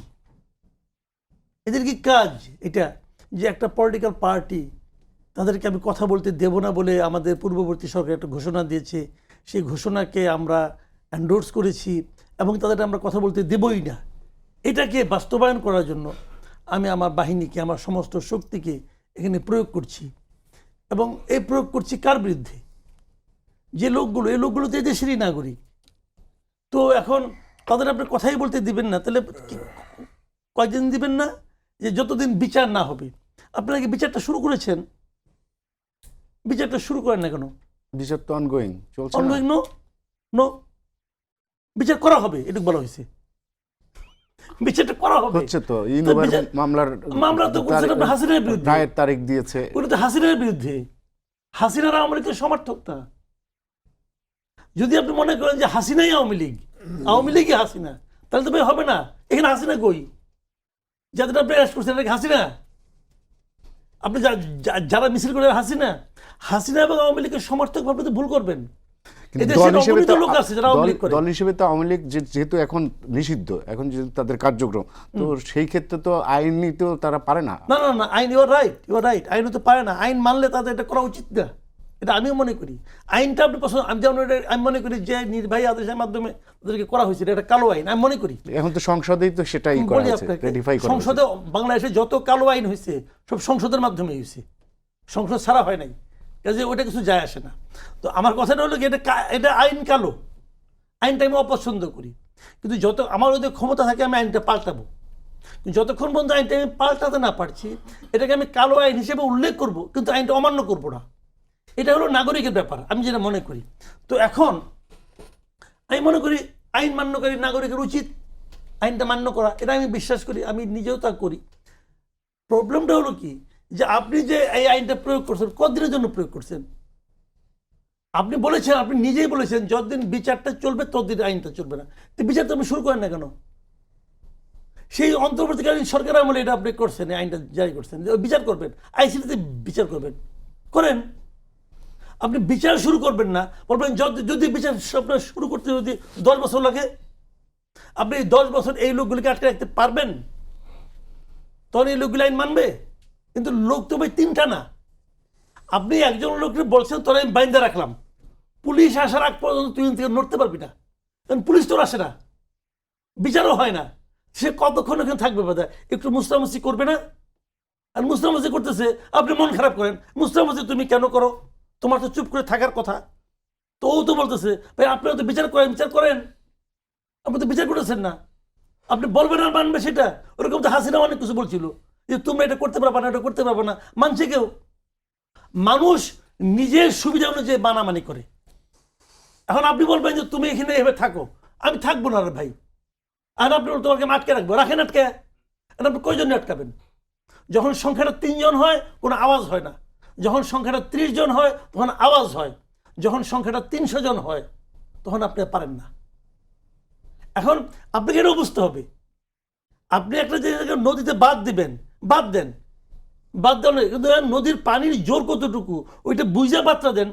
এদের কি কাজ এটা যে একটা পলিটিক্যাল পার্টি তাদেরকে আমি কথা বলতে দেব না বলে আমাদের পূর্ববর্তী সরকার একটা ঘোষণা দিয়েছে, সেই ঘোষণাকে আমরা এন্ডোর্স করেছি এবং তাদেরকে আমরা কথা বলতে দেবই না, এটাকে বাস্তবায়ন করার জন্য আমি আমার বাহিনীকে, আমার সমস্ত শক্তিকে এখানে প্রয়োগ করছি। এবং এই প্রয়োগ করছি কার বিরুদ্ধে? যে লোকগুলো, এই লোকগুলো তো এই দেশেরই নাগরিক। তো এখন তাদের আপনি কথাই বলতে দিবেন না, তাহলে কয়েকদিন দিবেন না, যে যতদিন বিচার না হবে। আপনারা কি বিচারটা শুরু করেছেন? বিচারটা শুরু করেন না কেন? বিচার তো অনগোয়িং চলছে না। অনগোয়িং নো, বিচার করা হবে, এটুকু বলা হয়েছে। বিচারটা করা হবে, হচ্ছে তো ইনোভার মামলা তো করছেন আপনি হাসিনার বিরুদ্ধে, রায়ের তারিখ দিয়েছে। ওটা তো হাসিনার বিরুদ্ধে, হাসিনার আওয়ামী লীগের সমর্থকটা। যদি আপনি মনে করেন যে হাসিনাই আওয়ামী লীগই হাসিনা, তাহলে তো ভাই হবে না। এখানে হাসিনা কই? যাদের আপনি অ্যারেস্ট করছেন এটা হাসিনা? আপনি যারা মিছিল করে হাসিনা এবং আওয়ামী লীগের সমর্থক ভাবলে তো ভুল করবেন। কিন্তু দল হিসেবে তো আওয়ামী লীগ যেহেতু এখন নিষিদ্ধ, এখন যেহেতু তাদের কার্যক্রম, তো সেই ক্ষেত্রে তো আইনি তো তারা পারে না। না, আইন ইউর রাইট, আইন তো পারে না। আইন মানলে তাদের এটা করা উচিত না, এটা আমিও মনে করি। আইনটা আপনি পছন্দ, আমি মনে করি যে নির্বাহী আদেশের মাধ্যমে তাদেরকে করা হয়েছে, এটা কালো আইন আমি মনে করি। এখন তো সংসদেই তো সেটাই করা হয়েছে, রেটিফাই করা হয়েছে। সংসদে বাংলাদেশে যত কালো আইন হয়েছে সব সংসদের মাধ্যমে হয়েছে, সংসদ ছাড়া হয় নাই, কাজে ওটা কিছু যায় আসে না। তো আমার কথাটা হলো কি, এটা আইন কালো, আইনটা আমি অপছন্দ করি। কিন্তু যত আমার ওদের ক্ষমতা থাকে আমি আইনটা পাল্টাবো। যতক্ষণ পর্যন্ত আইনটা আমি পাল্টাতে না পারছি, এটাকে আমি কালো আইন হিসেবে উল্লেখ করব, কিন্তু আইনটা অমান্য করবো না। এটা হলো নাগরিকের ব্যাপার, আমি যেটা মনে করি। তো এখন আমি মনে করি আইন মান্যকারী নাগরিকের উচিত আইনটা মান্য করা, এটা আমি বিশ্বাস করি, আমি নিজেও তা করি। প্রবলেমটা হলো কি, যে আপনি যে এই আইনটা প্রয়োগ করছেন, কতদিনের জন্য প্রয়োগ করছেন? আপনি বলেছেন, আপনি নিজেই বলেছেন যতদিন বিচারটা চলবে ততদিন আইনটা চলবে না। তো বিচার তো আপনি শুরু করেন না কেন? সেই অন্তর্বর্তীকালীন সরকার আমলে এটা আপনি করছেন, এই আইনটা জারি করছেন, বিচার করবেন, আইসিটিতে বিচার করবেন, করেন। আপনি বিচার শুরু করবেন না, বলবেন যদি বিচার আপনার শুরু করতে যদি 10 বছর লাগে, আপনি 10 বছর এই লোকগুলিকে আটকে রাখতে পারবেন? তখন এই লোকগুলি আইন মানবে? কিন্তু লোক তো ভাই 3টা না। আপনি একজন লোককে বলছেন তোরা আমি বাইন্দা রাখলাম, পুলিশ আসার আগ পর্যন্ত তুই থেকে নড়তে পারবি না, কারণ পুলিশ তোর আসে না, বিচারও হয় না। সে কতক্ষণ ওখানে থাকবে? বাদা একটু মুস্তামুস্তি করবে না? আর মুস্তামুস্তি করতেছে, আপনি মন খারাপ করেন, মুস্তামুস্তি তুমি কেন করো? তোমার তো চুপ করে থাকার কথা। তো ও তো বলতেছে ভাই আপনারা তো বিচার করেন, আপনি তো বিচার করেছেন না, আপনি বলবেন আর মানবে সেটা? ওরকম তো হাসিনা অনেক কিছু বলছিল যে তোমরা এটা করতে পারবে না, এটা করতে পারবে না, মানছে কেউ? মানুষ নিজের সুবিধা অনুযায়ী মানামানি করে। এখন আপনি বলবেন যে তুমি এখানে এভাবে থাকো, আমি থাকবো না রে ভাই, আর আপনি তোমাকে আটকে রাখবো, রাখেন আটকে। আপনি কয়জন আটকাবেন? যখন সংখ্যাটা 3 জন হয় কোনো আওয়াজ হয় না, যখন সংখ্যাটা 30 জন হয় তখন আওয়াজ হয়, যখন সংখ্যাটা 300 জন হয় তখন আপনি পারেন না। এখন আপনাকে এটাও বুঝতে হবে, আপনি একটা যে নদীতে বাঁধ দেন, কিন্তু নদীর পানির জোর কতটুকু ওইটা বুঝে বার্তা দেন।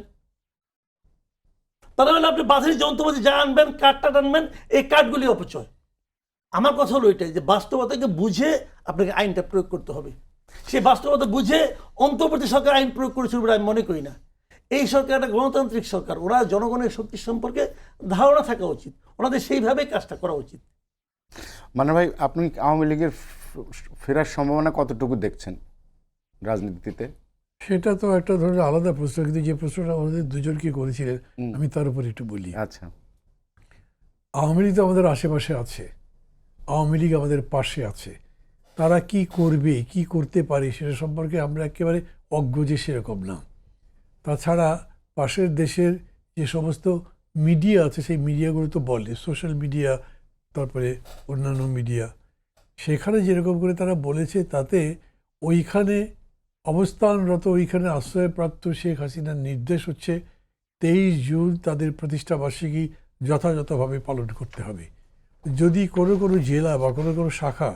তাহলে আপনি বাঁধের যন্ত্রপাতি যা আনবেন, কাঠটা আনবেন, এই কাঠগুলি অপচয়। আমার কথা হলো এটাই যে বাস্তবতাকে বুঝে আপনাকে আইনটা প্রয়োগ করতে হবে। সেই বাস্তবতা বুঝে অন্তর্বর্তী সরকার আইন প্রয়োগ করেছিল বলে আমি মনে করি না। এই সরকার একটা গণতান্ত্রিক সরকার, ওরা জনগণের শক্তি সম্পর্কে ধারণা থাকা উচিত, ওনাদের সেইভাবে কাজটা করা উচিত। মানে ভাই, আপনি আওয়ামী লীগের ফেরার সম্ভাবনা কতটুকু দেখছেন রাজনীতিতে? সেটা তো একটা ধরনের আলাদা প্রশ্ন, কিন্তু যে প্রশ্নটা আমাদের দুজনকে করেছিলেন আমি তার উপর একটু বলি। আচ্ছা, আওয়ামী লীগ তো আমাদের আশেপাশে আছে, আওয়ামী লীগ আমাদের পাশে আছে, তারা কি করবে, কি করতে পারে সেটা সম্পর্কে আমরা একেবারে অজ্ঞ যে সেরকম না। তাছাড়া পাশের দেশের যে সমস্ত মিডিয়া আছে সেই মিডিয়াগুলো তো বলে, সোশ্যাল মিডিয়া, তারপরে অন্যান্য মিডিয়া, সেখানে যেরকম করে তারা বলেছে তাতে ওইখানে অবস্থানরত, ওইখানে আশ্রয়প্রাপ্ত শেখ হাসিনার নির্দেশ হচ্ছে 23 জুন তাদের প্রতিষ্ঠাবার্ষিকী যথাযথভাবে পালন করতে হবে। যদি কোনো কোনো জেলা বা কোনো কোনো শাখা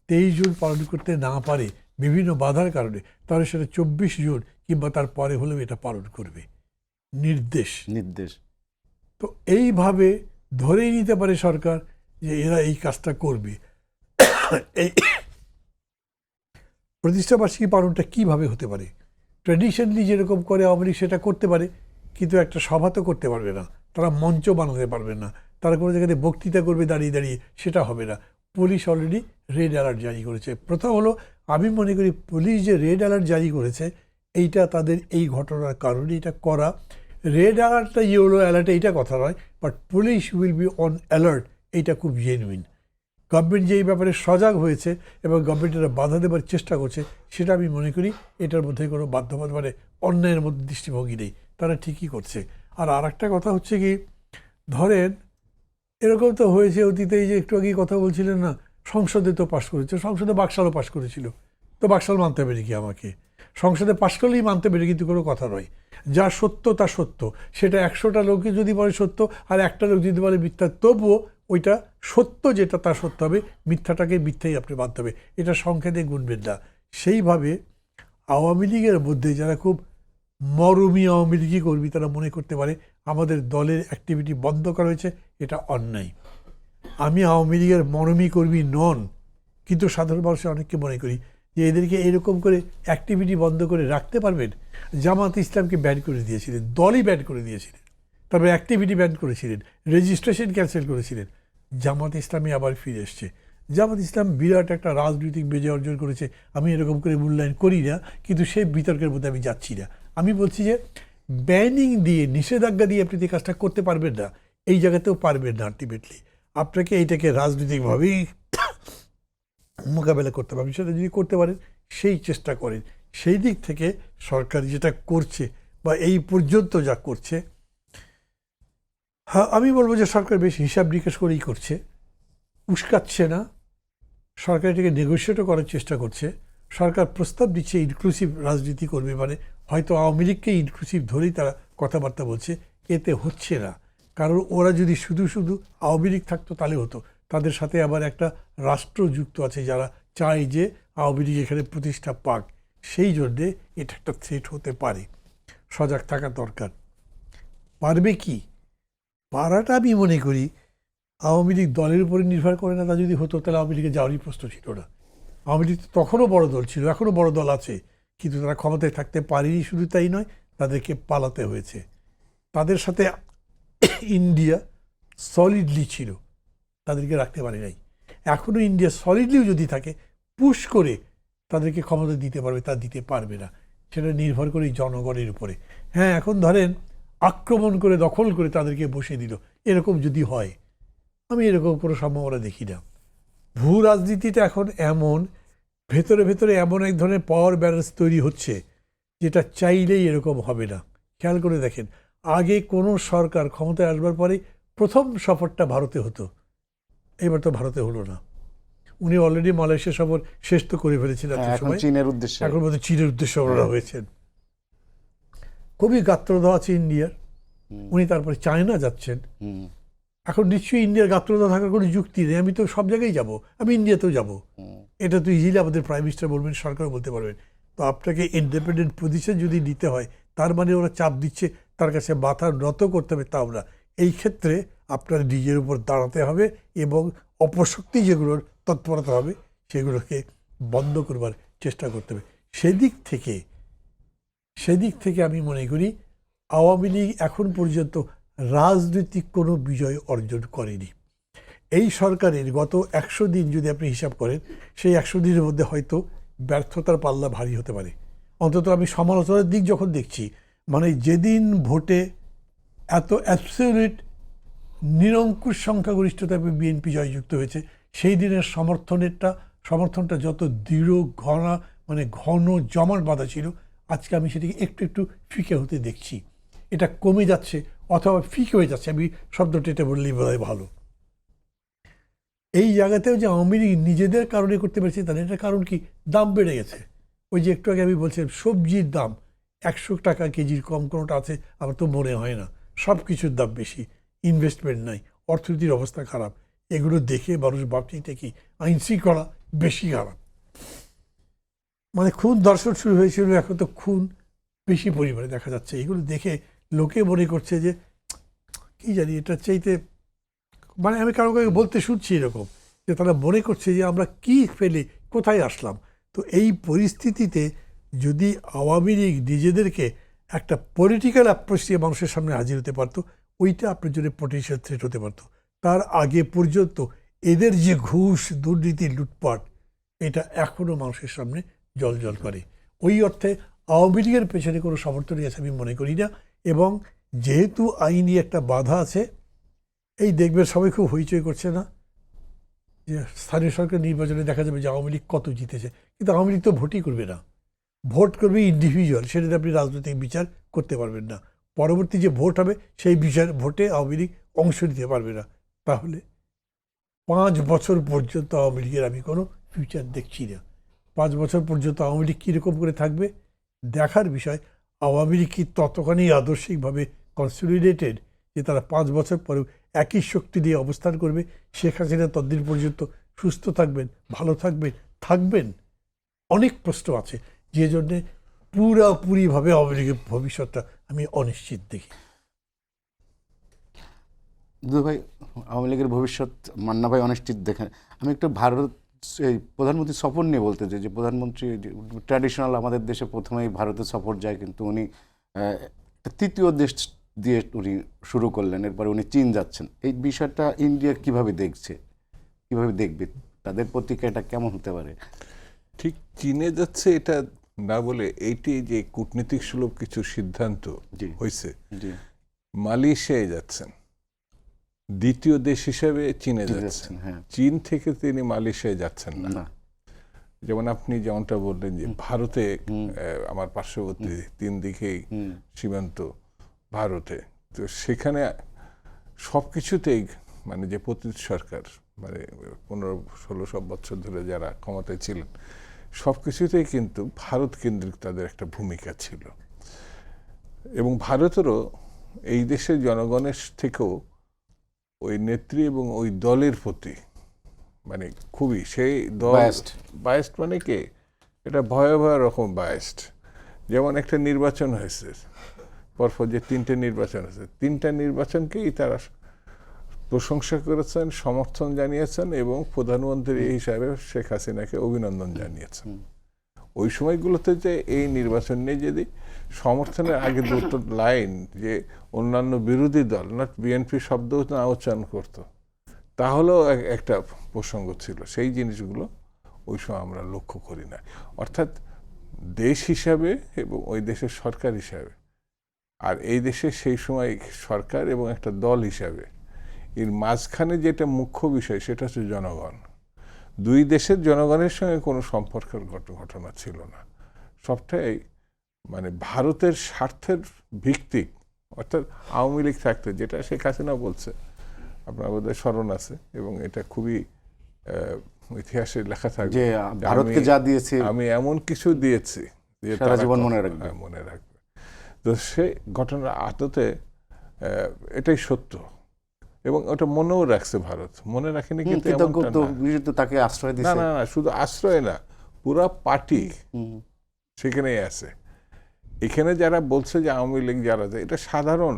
23 জুন পালন করতে না পারে বিভিন্ন বাধার কারণে, তাহলে সেটা 24 জুন কিংবা তার পরে হলেও এটা পালন করবে, নির্দেশ। তো এইভাবে ধরেই নিতে পারে সরকার যে এরা এই কাজটা করবে। এই প্রতিষ্ঠাবার্ষিকী পালনটা কিভাবে হতে পারে? ট্র্যাডিশনালি যেরকম করে আওয়ামী লীগ সেটা করতে পারে, কিন্তু একটা সভা তো করতে পারবে না, তারা মঞ্চ বানাতে পারবে না, তারা কোনো জায়গাতে বক্তৃতা করবে দাঁড়িয়ে দাঁড়িয়ে, সেটা হবে না। পুলিশ অলরেডি রেড অ্যালার্ট জারি করেছে। প্রথম হলো, আমি মনে করি পুলিশ যে রেড অ্যালার্ট জারি করেছে এইটা তাদের এই ঘটনার কারণে এটা করা। রেড অ্যালার্টটা ইয়েলো অ্যালার্ট এইটা কথা নয়, but police will be on alert, এইটা খুব জেনুইন। গভর্নমেন্ট যে এই ব্যাপারে সজাগ হয়েছে এবং গভর্নমেন্ট এটা বাধা দেওয়ার চেষ্টা করছে, সেটা আমি মনে করি এটার মধ্যে কোনো বাধ্যবাধকতা মানে অন্যায়ের মধ্যে দৃষ্টিভঙ্গি নেই, তারা ঠিকই করছে। আর আরেকটা কথা হচ্ছে কি, ধরেন এরকম তো হয়েছে অতীতে, এই যে একটু আগেই কথা বলছিলেন না, সংসদে তো পাশ করেছে, সংসদে বাকশালও পাশ করেছিল, তো বাকশাল মানতে পারি কি আমাকে? সংসদে পাশ করলেই মানতে পারি, কিন্তু কোনো কথা নয়। যা সত্য তা সত্য, সেটা 100টা লোকে যদি বলে সত্য আর একটা লোক যদি বলে মিথ্যা, তবুও ওইটা সত্য যেটা তা সত্য হবে, মিথ্যাটাকে মিথ্যাই আপনি মানতে হবে, এটা সংখ্যাতে গুনবেন না। সেইভাবে আওয়ামী লীগের মধ্যে যারা খুব মরমী আওয়ামী লীগই কর্মী, তারা মনে করতে পারে আমাদের দলের অ্যাক্টিভিটি বন্ধ করা হয়েছে, এটা অন্যায়। আমি আওয়ামী লীগের মরমী কর্মী নন, কিন্তু সাধারণ মানুষের অনেককে মনে করি যে এদেরকে এরকম করে অ্যাক্টিভিটি বন্ধ করে রাখতে পারবেন। জামাত ইসলামকে ব্যান করে দিয়েছিলেন, দলই ব্যান করে দিয়েছিলেন, তারপরে অ্যাক্টিভিটি ব্যান করেছিলেন, রেজিস্ট্রেশন ক্যান্সেল করেছিলেন। জামাত ইসলামী আবার ফিরে এসছে। জামাত ইসলাম বিরাট একটা রাজনৈতিক বিজয় অর্জন করেছে, আমি এরকম করে মূল্যায়ন করি না, কিন্তু সেই বিতর্কের মধ্যে আমি যাচ্ছি না। আমি বলছি যে ব্যানিং দিয়ে, নিষেধাজ্ঞা দিয়ে আপনি যে কাজটা করতে পারবেন না, এই জায়গাতেও পারবেন না। আলটিমেটলি আপনাকে এইটাকে রাজনৈতিকভাবেই মোকাবেলা করতে পারবেন। সেটা যদি করতে পারেন, সেই চেষ্টা করেন। সেই দিক থেকে সরকার যেটা করছে বা এই পর্যন্ত যা করছে, হ্যাঁ আমি বলবো যে সরকার বেশ হিসাব নিকাশ করেই করছে, উস্কাচ্ছে না। সরকার এটাকে নেগোশিয়েটও করার চেষ্টা করছে। সরকার প্রস্তাব দিচ্ছে ইনক্লুসিভ রাজনীতি করবে, মানে হয়তো আওয়ামী লীগকে ইনক্লুসিভ ধরেই তারা কথাবার্তা বলছে। এতে হচ্ছে না, কারণ ওরা যদি শুধু শুধু আওয়ামী লীগ থাকতো তাহলে হতো। তাদের সাথে আবার একটা রাষ্ট্র যুক্ত আছে যারা চায় যে আওয়ামী লীগ এখানে প্রতিষ্ঠা পাক, সেই জন্যে এটা একটা থ্রেট হতে পারে। সজাগ থাকা দরকার। পারবে কি? পারাটা আমি মনে করি আওয়ামী লীগ দলের উপরে নির্ভর করে না। তা যদি হতো তাহলে আওয়ামী লীগে যাওয়ারই প্রশ্ন ছিল না। আওয়ামী লীগ তখনও বড় দল ছিল, এখনও বড় দল আছে, কিন্তু তারা ক্ষমতায় থাকতে পারেনি। শুধু তাই নয়, তাদেরকে পালাতে হয়েছে। তাদের সাথে ইন্ডিয়া সলিডলি ছিল, তাদেরকে রাখতে পারে নাই। এখনও ইন্ডিয়া সলিডলিও যদি থাকে, পুশ করে তাদেরকে ক্ষমতা দিতে পারবে, তা দিতে পারবে না। সেটা নির্ভর করে জনগণের উপরে। হ্যাঁ, এখন ধরেন আক্রমণ করে দখল করে তাদেরকে বসিয়ে দিল, এরকম যদি হয়, আমি এরকম কোনো সম্ভাবনা দেখি না। ভূ রাজনীতিটা এখন এমন, ভেতরে ভেতরে এমন এক ধরনের পাওয়ার ব্যালেন্স তৈরি হচ্ছে যেটা চাইলেই এরকম হবে না। খেয়াল করে দেখেন, আগে কোনো সরকার ক্ষমতায় আসবার পরে প্রথম সফরটা ভারতে হতো, এবার তো ভারতে হলো না। উনি অলরেডি মালয়েশিয়া সফর শেষ তো করে ফেলেছিলেন, এখন চীনের উদ্দেশ্যে, এখন বোধহয় চীনের উদ্দেশ্যে রওনা হয়েছেন। খুবই গাত্রদাহ আছে ইন্ডিয়ার, উনি তারপরে চায়না যাচ্ছেন। এখন নিশ্চয়ই ইন্ডিয়ার গাত্রদাহ থাকার কোনো যুক্তি নেই। আমি তো সব জায়গায় যাব, আমি ইন্ডিয়াতেও যাব, এটা তো ইজিলি আমাদের প্রাইম মিনিস্টার বলবেন, সরকার বলতে পারবেন। তো আপনাকে ইন্ডিপেন্ডেন্ট পজিশন যদি নিতে হয়, তার মানে ওরা চাপ দিচ্ছে, তার কাছে মাথা নত করতে হবে। তাও না, এই ক্ষেত্রে আপনার নিজের উপর দাঁড়াতে হবে এবং অপশক্তি যেগুলোর তৎপরতা হবে সেগুলোকে বন্ধ করবার চেষ্টা করতে হবে। সেদিক থেকে আমি মনে করি আওয়ামী লীগ এখন পর্যন্ত রাজনৈতিক কোনো বিজয় অর্জন করেনি। এই সরকারের গত 100 দিন যদি আপনি হিসাব করেন, সেই 100 দিনের মধ্যে হয়তো ব্যর্থতার পাল্লা ভারী হতে পারে। অন্তত আমি সমালোচনার দিক যখন দেখছি, মানে যেদিন ভোটে এত অ্যাবসলিউট নিরঙ্কুশ সংখ্যাগরিষ্ঠতা বিএনপি জয়যুক্ত হয়েছে, সেই দিনের সমর্থনটা যত দৃঢ় ঘন জমাট বাঁধা ছিল, আজকে আমি সেটাকে একটু একটু ফিকে হতে দেখছি। এটা কমে যাচ্ছে অথবা ফিকে হয়ে যাচ্ছে, আমি শব্দটা এটা বললেই বোধহয় ভালো। এই জায়গাতেও যে আওয়ামী লীগ নিজেদের কারণে করতে পেরেছে, তাদের একটা কারণ কি, দাম বেড়ে গেছে। ওই যে একটু আগে আমি বলছিলাম সবজির দাম 100 টাকা কেজির কম কোনোটা আছে আমার তো মনে হয় না। সব কিছুর দাম বেশি, ইনভেস্টমেন্ট নাই, অর্থনীতির অবস্থা খারাপ। এগুলো দেখে মানুষ ভাবছে এটা কি আইন শৃঙ্খলা বেশি খারাপ। মানে খুন দর্শন শুরু হয়েছিল, এখন তো খুন বেশি পরিমাণে দেখা যাচ্ছে। এগুলো দেখে লোকে মনে করছে যে কি জানি এটা চাইতে, মানে আমি কারো কাউকে বলতে শুনছি এরকম যে তারা মনে করছে যে আমরা কি ফেলে কোথায় আসলাম। তো এই পরিস্থিতিতে যদি আওয়ামী লীগ নিজেদেরকে একটা পলিটিক্যাল অ্যাপ্রোচ দিয়ে মানুষের সামনে হাজির হতে পারতো, ওইটা আপনার জন্য পটেনশিয়াল থ্রেট হতে পারতো। তার আগে পর্যন্ত এদের যে ঘুষ, দুর্নীতি, লুটপাট, এটা এখনও মানুষের সামনে জল করে। ওই অর্থে আওয়ামী লীগের পেছনে কোনো সমর্থনই আছে আমি মনে করি না। এবং যেহেতু আইনি একটা বাধা আছে, এই দেখবেন সবাই খুব হইচই করছে না যে স্থানীয় সরকার নির্বাচনে দেখা যাবে যে আওয়ামী লীগ কত জিতেছে, কিন্তু আওয়ামী লীগ তো ভোটই করবে না, ভোট করবে ইন্ডিভিজুয়াল, সেটাতে আপনি রাজনৈতিক বিচার করতে পারবেন না। পরবর্তী যে ভোট হবে সেই ভোটে আওয়ামী লীগ অংশ নিতে পারবে না। তাহলে 5 বছর পর্যন্ত আওয়ামী লীগের আমি কোনো ফিউচার দেখছি না। 5 বছর পর্যন্ত আওয়ামী লীগ কীরকম করে থাকবে দেখার বিষয়। আওয়ামী লীগ কি ততখানি আদর্শিকভাবে কনসলিডেটেড যে তারা 5 বছর পরেও একই শক্তি দিয়ে অবস্থান করবে? শেখ হাসিনা ততদিন পর্যন্ত সুস্থ থাকবেন, ভালো থাকবেন? অনেক প্রশ্ন আছে, যে জন্যে পুরাপুরিভাবে আওয়ামী লীগের ভবিষ্যৎটা আমি অনিশ্চিত দেখি। দুদু ভাই, আওয়ামী লীগের ভবিষ্যৎ মান্না ভাই অনিশ্চিত দেখেন। আমি একটু ভারত এই প্রধানমন্ত্রী সফর নিয়ে বলতে চাই যে প্রধানমন্ত্রী ট্র্যাডিশনাল আমাদের দেশে প্রথমেই ভারতে সফর যায়, কিন্তু উনি তৃতীয় দেশ দিয়ে উনি শুরু করলেন, এরপরে উনি চীন যাচ্ছেন। এই বিষয়টা ইন্ডিয়া কিভাবে দেখবে, তাদের প্রতিক্রিয়াটা কেমন হতে পারে? ঠিক চীনে যাচ্ছে এটা না বলে এইটি যে কূটনীতিক সুলভ কিছু সিদ্ধান্ত হয়েছে, মালয়েশিয়ায় যাচ্ছেন, দ্বিতীয় দেশ হিসেবে চীনে যাচ্ছেন। চীন থেকে তিনি মালয়েশিয়ায় যাচ্ছেন না। যেমন আপনি যেমনটা বললেন যে ভারতে আমার পার্শ্ববর্তী 3 দিকেই সীমান্ত ভারতে, তো সেখানে সবকিছুতেই মানে যে পতিত সরকার মানে 15-16 বছর ধরে যারা ক্ষমতায় ছিলেন, সবকিছুতেই কিন্তু ভারত কেন্দ্রিক তাদের একটা ভূমিকা ছিল। এবং ভারতেরও এই দেশের জনগণের থেকেও ওই নেত্রী এবং ওই দলের প্রতি মানে খুবই সেই দল বায়াসড, মানে কি এটা ভয়াবহ রকম বায়াসড। যেমন একটা নির্বাচন হয়েছে, পরপর যে 3টে নির্বাচন হয়েছে, 3টা নির্বাচনকেই তারা প্রশংসা করেছেন, সমর্থন জানিয়েছেন এবং প্রধানমন্ত্রী হিসাবে শেখ হাসিনাকে অভিনন্দন জানিয়েছেন। ওই সময়গুলোতে যে এই নির্বাচন নিয়ে যদি সমর্থনের আগে 2টো লাইন যে অন্যান্য বিরোধী দল না বিএনপি শব্দ না উচ্চারণ করতো, তাহলেও একটা প্রসঙ্গ ছিল। সেই জিনিসগুলো ওই সময় আমরা লক্ষ্য করি না। অর্থাৎ দেশ হিসাবে এবং ওই দেশের সরকার হিসাবে আর এই দেশের সেই সময় সরকার এবং একটা দল হিসাবে এর মাঝখানে যেটা মুখ্য বিষয় সেটা হচ্ছে জনগণ। 2 দেশের জনগণের সঙ্গে কোনো সম্পর্কের ঘটনা ছিল না, সবটাই মানে ভারতের স্বার্থের ভিত্তিক। অর্থাৎ আওয়ামী লীগ থাকতে, যেটা শেখ হাসিনা বলছে, আপনার বোধহয় স্মরণ আছে এবং এটা খুবই ইতিহাসে লেখা থাকবে যে ভারতকে যা দিয়েছে আমি এমন কিছু দিয়েছি যে সারা জীবন মনে রাখবে। তো সেই ঘটনার আদতে এটাই সত্য এবং ওটা মনেও রাখছে ভারত, মনে রাখেনি কিন্তু তাকে আশ্রয় দিয়েছে। না, শুধু আশ্রয় না, পুরা পার্টি সেখানেই আছে। এখানে যারা বলছে যে আওয়ামী লীগ যারা, এটা সাধারণ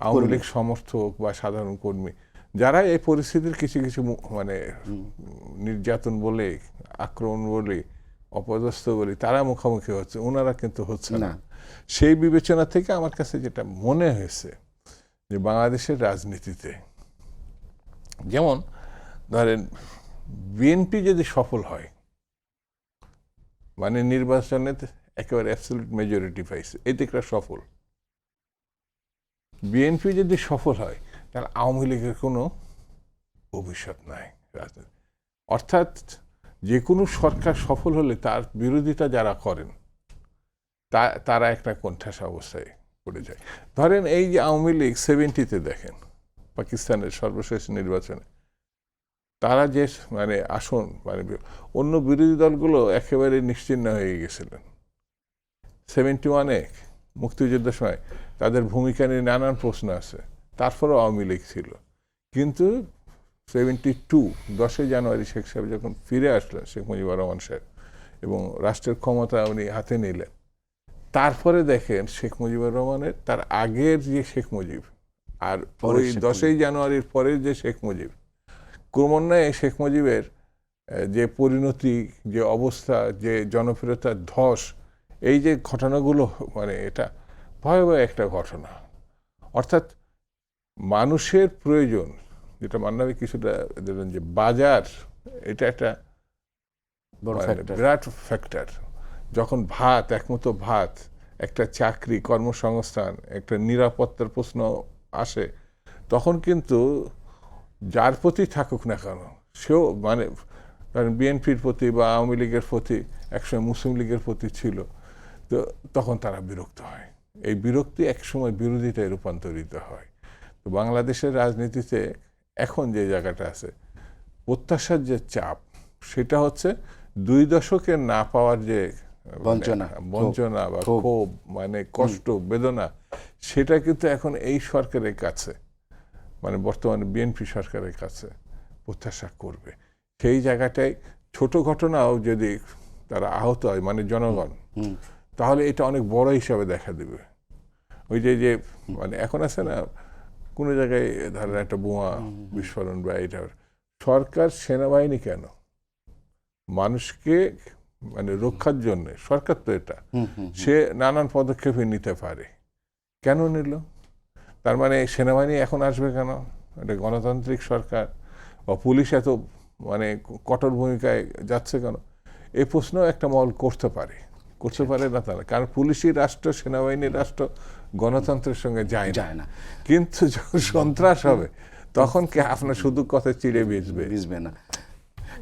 আওয়ামী লীগ সমর্থক বা সাধারণ কর্মী যারা এই পরিস্থিতির কিছু মানে নির্যাতন বলে, আক্রমণ বলে, অপদস্থ বলে তারা মুখোমুখি হচ্ছে, ওনারা কিন্তু হচ্ছে না। সেই বিবেচনা থেকে আমার কাছে যেটা মনে হয়েছে যে বাংলাদেশের রাজনীতিতে যেমন ধরেন বিএনপি যদি সফল হয়, মানে নির্বাচনে একেবারে অ্যাবসলিউট মেজরিটি পাইছে, এই দিকটা সফল। বিএনপি যদি সফল হয় তাহলে আওয়ামী লীগের কোনো ভবিষ্যৎ নাই রাজনীতি। অর্থাৎ যে কোনো সরকার সফল হলে তার বিরোধিতা যারা করেন তারা একটা কোণঠাসা অবস্থায় পড়ে যায়। ধরেন এই যে আওয়ামী লীগ 70-তে দেখেন পাকিস্তানের সর্বশেষ নির্বাচনে তারা যে মানে আসন মানে অন্য বিরোধী দলগুলো একেবারে নিশ্চিহ্ন হয়ে গেছিলেন 71-এ মুক্তিযুদ্ধের সময় তাদের ভূমিকা নিয়ে নানান প্রশ্ন আছে, তারপরেও আওয়ামী লীগ ছিল। কিন্তু 10 জানুয়ারি শেখ সাহেব যখন ফিরে আসলেন, শেখ মুজিবুর রহমান সাহেব, এবং রাষ্ট্রের ক্ষমতা উনি হাতে নিলেন, তারপরে দেখেন শেখ মুজিবুর রহমানের তার আগের যে শেখ মুজিব আর ওই 10 জানুয়ারির পরের যে শেখ মুজিব, ক্রমান্বয়ে শেখ মুজিবের যে পরিণতি, যে অবস্থা, যে জনপ্রিয়তার ধস, এই যে ঘটনাগুলো মানে এটা ভয়াবহ একটা ঘটনা। অর্থাৎ মানুষের প্রয়োজন, যেটা মান্নারে কিছুটা দিলেন যে বাজার, এটা একটা বিরাট ফ্যাক্টর। যখন ভাত, একমতো ভাত, একটা চাকরি, কর্মসংস্থান, একটা নিরাপত্তার প্রশ্ন আসে, তখন কিন্তু যার প্রতি থাকুক না কেন সেও মানে বিএনপির প্রতি বা আওয়ামী লীগের প্রতি, একসময় মুসলিম লীগের প্রতি ছিল, তো তখন তারা বিরক্ত হয়। এই বিরক্তি একসময় বিরোধিতায় রূপান্তরিত হয়। তো বাংলাদেশের রাজনীতিতে এখন যে জায়গাটা আছে, প্রত্যাশার যে চাপ, সেটা হচ্ছে 2 দশকের না পাওয়ার যে বঞ্চনা বা ক্ষোভ, মানে কষ্ট, বেদনা, সেটা কিন্তু এখন এই সরকারের কাছে, মানে বর্তমানে বিএনপি সরকারের কাছে প্রত্যাশা করবে। সেই জায়গাটায় ছোট ঘটনাও যদি তারা আহত হয়, মানে জনগণ, তাহলে এটা অনেক বড় হিসাবে দেখা দেবে। ওই যে মানে এখন আছে না, কোনো জায়গায় ধরেন একটা বোমা বিস্ফোরণ বা এটা, সরকার সেনাবাহিনী কেন, মানুষকে মানে রক্ষার জন্য সরকার তো এটা, সে নানান পদক্ষেপ নিতে পারে, কেন নিল? তার মানে সেনাবাহিনী এখন আসবে কেন? এটা গণতান্ত্রিক সরকার, বা পুলিশ এত মানে কঠোর ভূমিকায় যাচ্ছে কেন? এই প্রশ্ন একটা মহল করতে পারে না তা না, কারণ পুলিশই রাষ্ট্র, সেনাবাহিনীর রাষ্ট্র গণতন্ত্রের সঙ্গে যায় না। কিন্তু যখন সন্ত্রাস হবে তখন কি আপনার শুধু কথা চিড়ে ভিজবে না।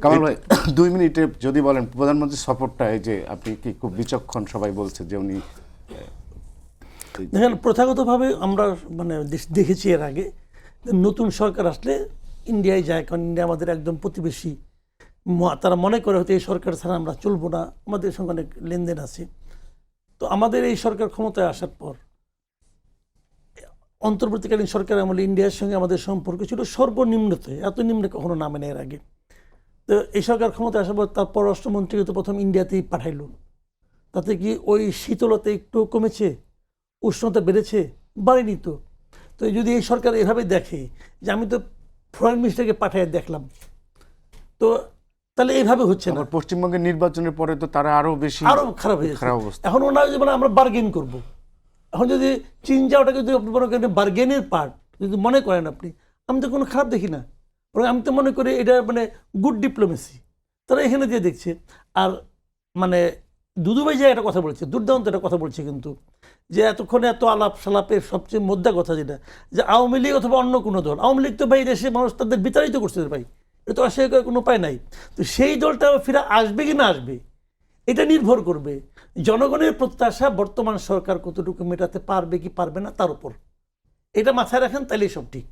কামাল ভাই, 2 মিনিটে যদি বলেন প্রধানমন্ত্রী সফরটা, এই যে আপনি কি খুব বিচক্ষণ, সবাই বলছে যে উনি, দেখেন প্রথাগতভাবে আমরা মানে দেখেছি এর আগে নতুন সরকার আসলে ইন্ডিয়ায় যায়, কারণ ইন্ডিয়া আমাদের একদম প্রতিবেশী। তারা মনে করে হয়তো এই সরকার ছাড়া আমরা চলবো না, আমাদের সঙ্গে অনেক লেনদেন আছে। তো আমাদের এই সরকার ক্ষমতায় আসার পর অন্তর্বর্তীকালীন সরকার আমলে ইন্ডিয়ার সঙ্গে আমাদের সম্পর্ক ছিল সর্বনিম্নতে, এত নিম্নে কখনো নামে না এর আগে। তো এই সরকার ক্ষমতায় আসার পর তার পররাষ্ট্রমন্ত্রীকে তো প্রথম ইন্ডিয়াতেই পাঠাইল। তাতে কি ওই শীতলতা একটু কমেছে, উষ্ণতা বেড়েছে? বাড়েনি তো। তো যদি এই সরকার এভাবে দেখে যে আমি তো ফরেন মিনিস্টারকে পাঠিয়ে দেখলাম, তো তাহলে এইভাবে হচ্ছে না। পশ্চিমবঙ্গের নির্বাচনের পরে তো তারা আরো খারাপ হয়ে যাচ্ছে। এখন ওনারা যে আমরা বার্গেন করব, এখন যদি চীন যাওয়াটাকে যদি আপনি মনে করেন বার্গেনের পার্ট যদি মনে করেন আপনি, আমি তো কোনো খারাপ দেখি না, আমি তো মনে করি এটা মানে গুড ডিপ্লোমেসি তারা এখানে দিয়ে দেখছে। আর মানে দুদুভাই যে একটা কথা বলছে, দুর্দান্ত একটা কথা বলছে কিন্তু, যে এতক্ষণে এত আলাপ সালাপের সবচেয়ে মোদ্দা কথা যেটা, যে আওয়ামী লীগ অথবা অন্য কোনো দল, আওয়ামী লীগ তো ভাই দেশে মানুষ তাদের বিতাড়িত করছে ভাই, এটা তো অস্বীকার করার কোনো উপায় নাই। তো সেই দলটা ফিরে আসবে কি না আসবে, এটা নির্ভর করবে জনগণের প্রত্যাশা বর্তমান সরকার কতটুকু মেটাতে পারবে কি পারবে না তার উপর। এটা মাথায় রাখেন, তাহলেই সব ঠিক।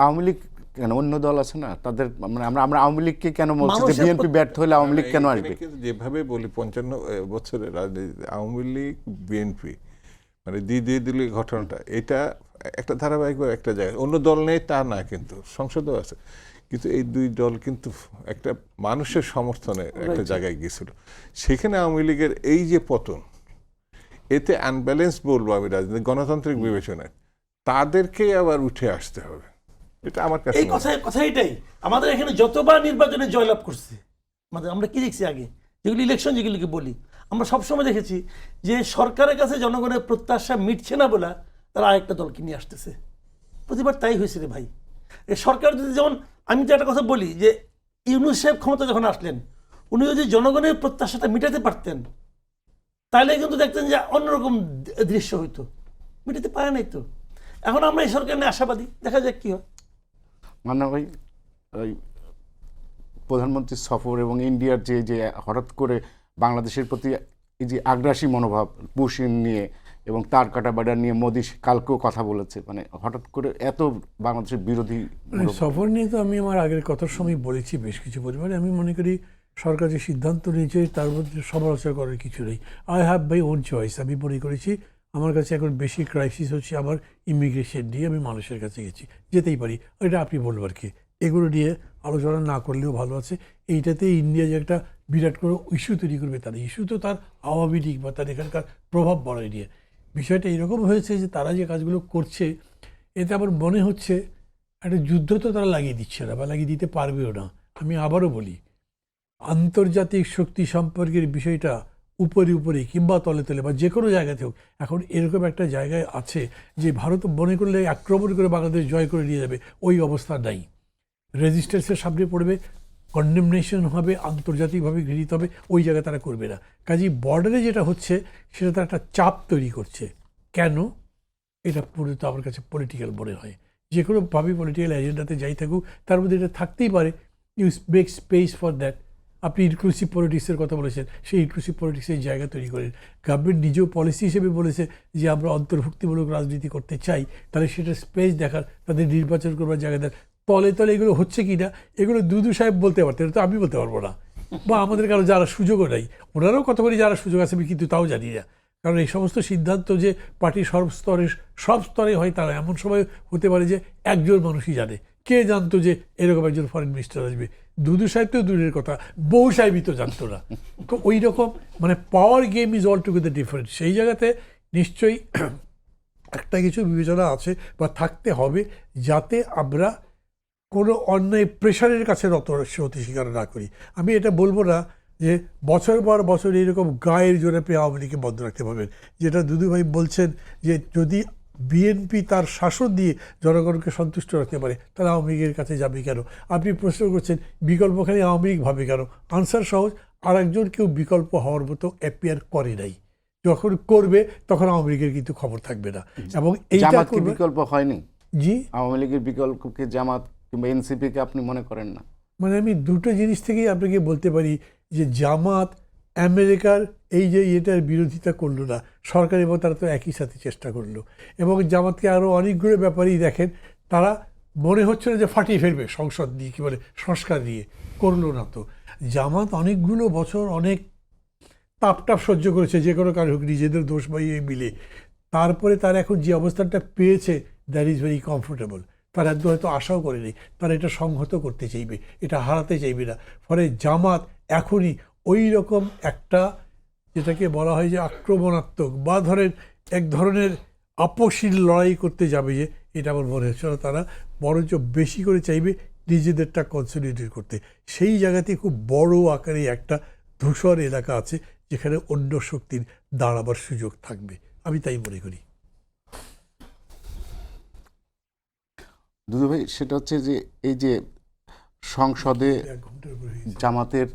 আওয়ামী লীগ কেন, অন্য দল আছে না তাদের, মানে আমরা আওয়ামী লীগকে কেন বলছি যে বিএনপি ব্যর্থ হলে আওয়ামী লীগ কেন আসবে? যেভাবে বলি 55 বছরের রাজনীতি আওয়ামী লীগ বিএনপি মানে দিয়ে দিল ঘটনাটা, এটা একটা ধারাবাহিক একটা জায়গায়, অন্য দল নেই তা না, কিন্তু সংসদও আছে, কিন্তু এই 2 দল কিন্তু একটা মানুষের সমর্থনে একটা জায়গায় গিয়েছিল। সেখানে আওয়ামী লীগের এই যে পতন, এতে আনব্যালেন্স বলবো আমি রাজনীতি গণতান্ত্রিক বিবেচনায়, তাদেরকেই আবার উঠে আসতে হবে। এটা আমার কাছে এই কথা এটাই আমাদের এখানে যতবার নির্বাচনে জয়লাভ করছে, মানে আমরা কি দেখছি আগে যেগুলি ইলেকশন যেগুলিকে বলি, আমরা সবসময় দেখেছি যে সরকারের কাছে জনগণের প্রত্যাশা মিটছে না বলে তারা আরেকটা দলকে নিয়ে আসতেছে। প্রতিবার তাই হয়েছে রে ভাই। এই সরকার যদি, যেমন আমি তো একটা কথা বলি যে ইউনূস সাহেব ক্ষমতা যখন আসলেন, উনি যদি জনগণের প্রত্যাশাটা মিটাতে পারতেন তাহলে কিন্তু দেখতেন যে অন্যরকম দৃশ্য হইতো। মিটাতে পারে নাই তো। এখন আমরা এই সরকার নিয়ে আশাবাদী, দেখা যাক কি হয়। মান্না ভাই, প্রধানমন্ত্রীর সফর এবং ইন্ডিয়ার যে হঠাৎ করে বাংলাদেশের প্রতি এই যে আগ্রাসী মনোভাব পুশিন নিয়ে, এবং তার কাটা বাড়া নিয়ে মোদি কালকেও কথা বলেছে, মানে হঠাৎ করে এত বাংলাদেশের বিরোধী সফর নিয়ে তো আমি আমার আগের কথার সময় বলেছি বেশ কিছু পরিমাণে। আমি মনে করি সরকার যে সিদ্ধান্ত নিয়েছে তার মধ্যে সমালোচনা করার কিছু নেই। I have my own choice. আমি মনে করেছি আমার কাছে এখন বেশি ক্রাইসিস হচ্ছে আমার ইমিগ্রেশন নিয়ে। আমি মানুষের কাছে গেছি, যেতেই পারি, এটা আপনি বলবার কি, এগুলো নিয়ে আলোচনা না করলেও ভালো আছে। এইটাতে ইন্ডিয়া যে একটা বিরাট করে ইস্যু তৈরি করবে, তার ইস্যু তো তার আওয়ামী লীগ বা তার এখানকার প্রভাব বড়াই নিয়ে। বিষয়টা এরকম হয়েছে যে তারা যে কাজগুলো করছে এতে আমার মনে হচ্ছে একটা যুদ্ধ তো তারা লাগিয়ে দিচ্ছে না বা লাগিয়ে দিতে পারবেও না। আমি আবারও বলি, আন্তর্জাতিক শক্তি সম্পর্কের বিষয়টা উপরে উপরে কিংবা তলে তলে বা যে কোনো জায়গাতে হোক এখন এরকম একটা জায়গায় আছে যে ভারত মনে করলে আক্রমণ করে বাংলাদেশ জয় করে নিয়ে যাবে, ওই অবস্থা নাই। রেজিস্ট্যান্সের সামনে পড়বে, কন্ডেমনেশন হবে, আন্তর্জাতিকভাবে গৃহীত হবে, ওই জায়গায় তারা করবে না। কাজেই বর্ডারে যেটা হচ্ছে সেটা তার একটা চাপ তৈরি করছে। কেন? এটা পুরো তো আমার কাছে পলিটিক্যাল মনে হয়। যে কোনোভাবে পলিটিক্যাল এজেন্ডাতে যাই থাকুক তার মধ্যে এটা থাকতেই পারে। You make space for that. আপনি ইনক্লুসিভ পলিটিক্সের কথা বলেছেন, সেই ইনক্লুসিভ পলিটিক্সের জায়গা তৈরি করেন। গভর্নমেন্ট নিজেও পলিসি হিসেবে বলেছে যে আমরা অন্তর্ভুক্তিমূলক রাজনীতি করতে চাই, তাহলে সেটা স্পেস দেখার, তাদের নির্বাচন করবার জায়গা দেন। তলে তলে এগুলো হচ্ছে কি না এগুলো দুদু সাহেব বলতে পারতেন, তো আমি বলতে পারবো না, বা আমাদের কারো যারা সুযোগও নেই, ওনারাও কত করে যারা সুযোগ আছে আমি কিন্তু তাও জানি না। কারণ এই সমস্ত সিদ্ধান্ত যে পার্টির সব স্তরে হয় তারা এমন সময় হতে পারে যে একজন মানুষই জানে। কে জানতো যে এরকম একজন ফরেন মিনিস্টার আসবে? দুদু সাহেব তো দূরের কথা, বহু সাহেবই তো জানতো না। তো ওই রকম মানে power game is altogether different. সেই জায়গাতে নিশ্চয়ই একটা কিছু বিবেচনা আছে বা থাকতে হবে, যাতে আমরা কোনো অন্যায় প্রেশারের কাছে হতে স্বীকার না করি। আমি এটা বলবো না যে বছর পর বছর এরকম গায়ের জোরে পেয়ে আওয়ামী লীগকে বন্ধ রাখতে পারবেন, যেটা দুদুভাই বলছেন যে যদি বিএনপি তার শাসন দিয়ে জনগণকে সন্তুষ্ট রাখতে পারে তাহলে আওয়ামী লীগের কাছে যাবে কেন? আপনি প্রশ্ন করছেন বিকল্পখানে আওয়ামী লীগ ভাবে কেন? আনসার সহজ, আর একজন কেউ বিকল্প হওয়ার মতো অ্যাপিয়ার করে নাই। যখন করবে তখন আওয়ামী লীগের কিন্তু খবর থাকবে না। এবং এইটা বিকল্প হয়নি। জি, আওয়ামী লীগের বিকল্পকে জামাত কিংবা এনসিপিকে আপনি মনে করেন না? মানে আমি দুটো জিনিস থেকেই আপনাকে বলতে পারি যে জামাত আমেরিকার এই যে এটার বিরোধিতা করলো না, সরকার এবং তারা তো একই সাথে চেষ্টা করলো। এবং জামাতকে আরও অনেকগুলো ব্যাপারেই দেখেন তারা মনে হচ্ছে না যে ফাটিয়ে ফেলবে সংসদ দিয়ে, কী বলে সংস্কার দিয়ে, করলো না তো। জামাত অনেকগুলো বছর অনেক তাপ সহ্য করেছে, যে কোনো কারণ হোক, নিজেদের দোষ বাইয়ে মিলে। তারপরে তারা এখন যে অবস্থানটা পেয়েছে দ্যাট ইজ ভেরি কমফোর্টেবল। তারা একদম হয়তো আশাও করেনি, তারা এটা সংহত করতে চাইবে, এটা হারাতে চাইবে না। ফলে জামাত এখনই ওই রকম একটা যেটাকে বলা হয় যে আক্রমণাত্মক বা ধরেন এক ধরনের আপসীর লড়াই করতে যাবে, যে এটা আমার মনে হচ্ছে না। তারা বরঞ্চ বেশি করে চাইবে নিজেদেরটা কনসলিডেট করতে। সেই জায়গাতে খুব বড় আকারে একটা ধূসর এলাকা আছে যেখানে অন্য শক্তির দাঁড়াবার সুযোগ থাকবে, আমি তাই মনে করি। দুদু ভাই, সেটা হচ্ছে যে এই যে সংসদে জামাতের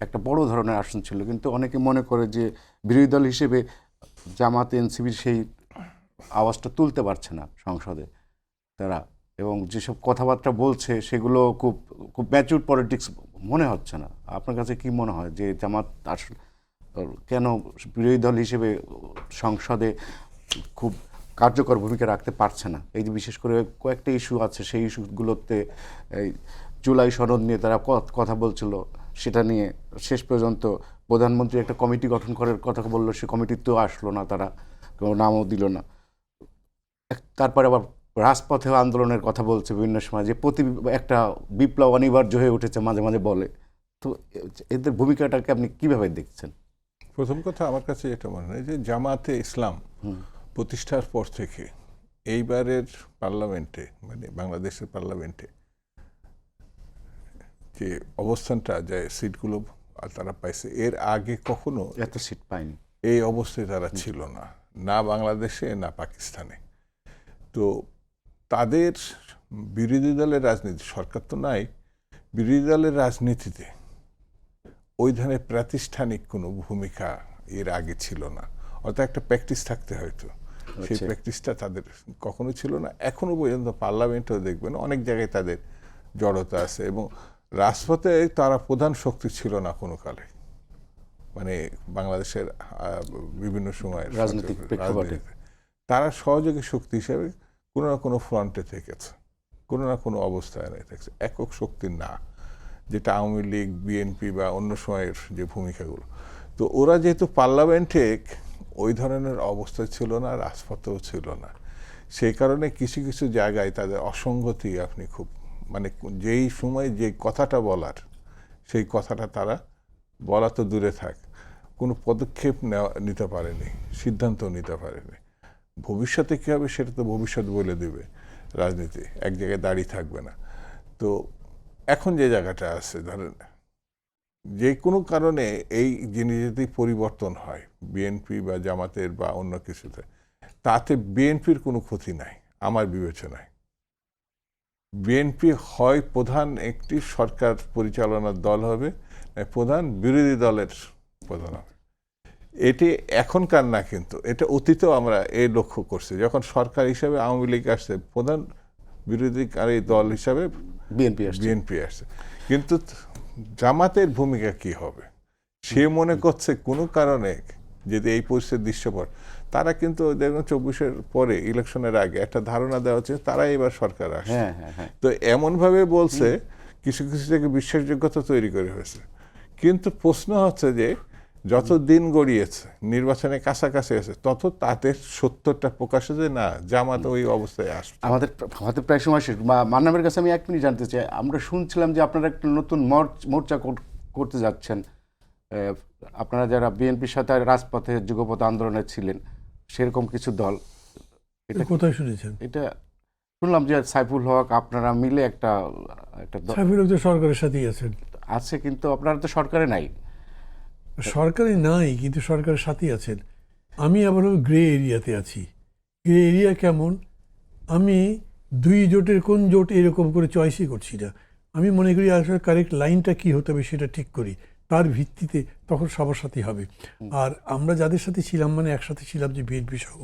একটা বড় ধরনের আসন ছিল, কিন্তু অনেকে মনে করে যে বিরোধী দল হিসেবে জামাত এনসিপির সেই আওয়াজটা তুলতে পারছে না সংসদে তারা, এবং যেসব কথাবার্তা বলছে সেগুলো খুব খুব ম্যাচিউর পলিটিক্স মনে হচ্ছে না। আপনার কাছে কি মনে হয় যে জামাত আসলে কেন বিরোধী দল হিসেবে সংসদে খুব কার্যকর ভূমিকা রাখতে পারছে না? এই যে বিশেষ করে কয়েকটা ইস্যু আছে, সেই ইস্যুগুলোতে এই জুলাই সনদ নিয়ে তারা কথা বলছিল, সেটা নিয়ে শেষ পর্যন্ত প্রধানমন্ত্রী একটা কমিটি গঠন করার কথা বললো, সে কমিটিতেও আসলো না, তারা কোনো নামও দিল না। তারপরে আবার রাজপথে আন্দোলনের কথা বলছে বিভিন্ন সময়, যে একটা বিপ্লব অনিবার্য হয়ে উঠেছে মাঝে মাঝে বলে। তো এদের ভূমিকাটাকে আপনি কিভাবে দেখছেন? প্রথম কথা আমার কাছে এটা মনে হয় যে জামাতে ইসলাম প্রতিষ্ঠার পর থেকে এইবারের পার্লামেন্টে, মানে বাংলাদেশের পার্লামেন্টে যে অবস্থানটা, যে সিটগুলো তারা পাইছে, এর আগে কখনো এত সিট পায়নি, এই অবস্থায় তারা ছিল না, না বাংলাদেশে না পাকিস্তানে। তো তাদের বিরোধী দলের রাজনীতি, সরকার তো নাই, বিরোধী দলের রাজনীতিতে ওই ধরনের প্রাতিষ্ঠানিক কোনো ভূমিকা এর আগে ছিল না। অর্থাৎ একটা প্র্যাকটিস থাকতে হয়তো, সেই প্র্যাকটিসটা তাদের কখনো ছিল না। এখনো পর্যন্ত পার্লামেন্টেও দেখবেন অনেক জায়গায় তাদের জড়তা আছে, এবং রাজপথে তারা প্রধান শক্তি ছিল না কোনো কালে। মানে বাংলাদেশের বিভিন্ন সময় রাজনৈতিক প্রেক্ষাপটে। তারা সহযোগী শক্তি হিসেবে কোনো না কোনো ফ্রন্টে থেকেছে, কোনো না কোনো অবস্থানে থেকেছে, একক শক্তি না, যেটা আওয়ামী লীগ, বিএনপি বা অন্য সময়ের যে ভূমিকাগুলো। তো ওরা যেহেতু পার্লামেন্টে ওই ধরনের অবস্থা ছিল না, রাজপথেও ছিল না, সেই কারণে কিছু কিছু জায়গায় তাদের অসঙ্গতি আপনি খুব মানে যেই সময় যে কথাটা বলার সেই কথাটা তারা বলা তো দূরে থাক, কোনো পদক্ষেপ নিতে পারেনি, সিদ্ধান্ত নিতে পারেনি। ভবিষ্যতে কী হবে সেটা তো ভবিষ্যৎ বলে দেবে, রাজনীতি এক জায়গায় দাঁড়িয়ে থাকবে না। তো এখন যে জায়গাটা আছে, ধরেন যে কোনো কারণে এই জিনিস যদি পরিবর্তন হয় বিএনপি বা জামাতের বা অন্য কিছুতে, তাতে বিএনপির কোনো ক্ষতি নাই আমার বিবেচনায়। বিএনপি হয় প্রধান একটি সরকার পরিচালনার দল হবে, প্রধান বিরোধী দলের প্রধান হবে। এটি এখনকার না, কিন্তু এটা অতীতেও আমরা এই লক্ষ্য করছি। যখন সরকার হিসাবে আওয়ামী লীগ আসছে, প্রধান বিরোধীকারী দল হিসাবে বিএনপি আসছে। কিন্তু জামাতের ভূমিকা কি হবে? সে মনে করছে কোনো কারণে যদি এই পরিস্থিতির দৃশ্যপট, তারা কিন্তু দেখুন 24-এর পরে ইলেকশনের আগে একটা ধারণা দেওয়া হচ্ছে তারা এবার সরকার আসছে। তো এমনভাবে বলছে কিছু কিছু থেকে বিশ্বাসযোগ্যতা তৈরি করে হয়েছে। কিন্তু প্রশ্ন হচ্ছে যে যত দিন গড়িয়েছে, নির্বাচনের কাছাকাছি আছে, তত তাদের সত্যটা প্রকাশ হচ্ছে না, জামাত ওই অবস্থায় আসছে। আমাদের হাতে প্রায় সময় শেষ। মান্নাবের কাছে আমি 1 মিনিট জানতে চাই, আমরা শুনছিলাম যে আপনারা একটা নতুন মোর্চা করতে যাচ্ছেন। আপনারা যারা বিএনপির সাথে রাজপথে যুগপথ আন্দোলনে ছিলেন, সেরকম কিছু দল, এটা কোথায় শুনেছেন? এটা শুনলাম যে সাইফুল হক আপনারা মিলে একটা সাইফুল হক তো সরকারের সাথেই আছেন। আছে, কিন্তু আপনারা তো সরকারে নাই। সরকারে নাই, কিন্তু সরকারের সাথেই আছেন। আমি আবার গ্রে এরিয়াতে আছি। গ্রে এরিয়া কেমন? আমি 2 জোটের কোন জোট এরকম করে চয়েসই করছি না। আমি মনে করি আসলে কারেক্ট লাইনটা কি হতে হবে সেটা ঠিক করি, তার ভিত্তিতে তখন সবার সাথেই হবে। আর আমরা যাদের সাথে ছিলাম, মানে একসাথে ছিলাম যে বিএনপি সহ,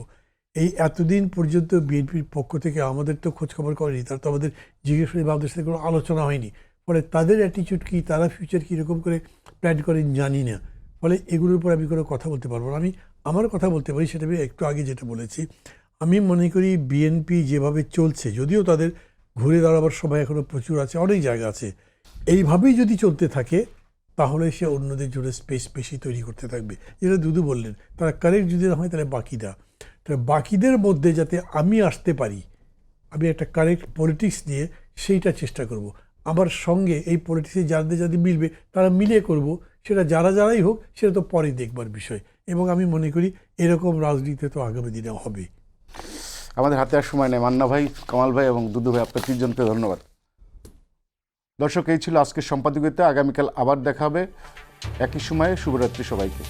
এই এতদিন পর্যন্ত বিএনপির পক্ষ থেকে আমাদের তো খোঁজখবর করেনি, তার তো আমাদের জিজ্ঞেস করে বা আমাদের সাথে কোনো আলোচনা হয়নি। ফলে তাদের অ্যাটিটিউড কী, তারা ফিউচার কীরকম করে প্ল্যান করেন জানি না। ফলে এগুলোর উপর আমি কোনো কথা বলতে পারবো না। আমি আমার কথা বলতে পারি, সেটা আমি একটু আগে যেটা বলেছি। আমি মনে করি বিএনপি যেভাবে চলছে, যদিও তাদের ঘুরে দাঁড়াবার সময় এখনও প্রচুর আছে, অনেক জায়গা আছে, এইভাবেই যদি চলতে থাকে তাহলে সে অন্যদের জন্য স্পেস বেশি তৈরি করতে থাকবে। যেটা দুদু বললেন, তারা কারেক্ট যদি না হয় তাহলে বাকিরা, বাকিদের মধ্যে যাতে আমি আসতে পারি, আমি একটা কারেক্ট পলিটিক্স নিয়ে সেইটা চেষ্টা করব। আমার সঙ্গে এই পলিটিক্সে যাদের মিলবে তারা মিলে করব, সেটা যারাই হোক সেটা তো পরে দেখবার বিষয়। এবং আমি মনে করি এরকম রাজনীতি তো আগামী দিনে হবে। আমাদের হাতে আর সময় নেই। মান্না ভাই, কামাল ভাই এবং দুদু ভাই, আপনার 3 জনকে ধন্যবাদ। দর্শক, এই ছিল আজকের সম্পাদকীয়তে। আগামীকাল আবার দেখা হবে একই সময়ে। শুভরাত্রি সবাইকে।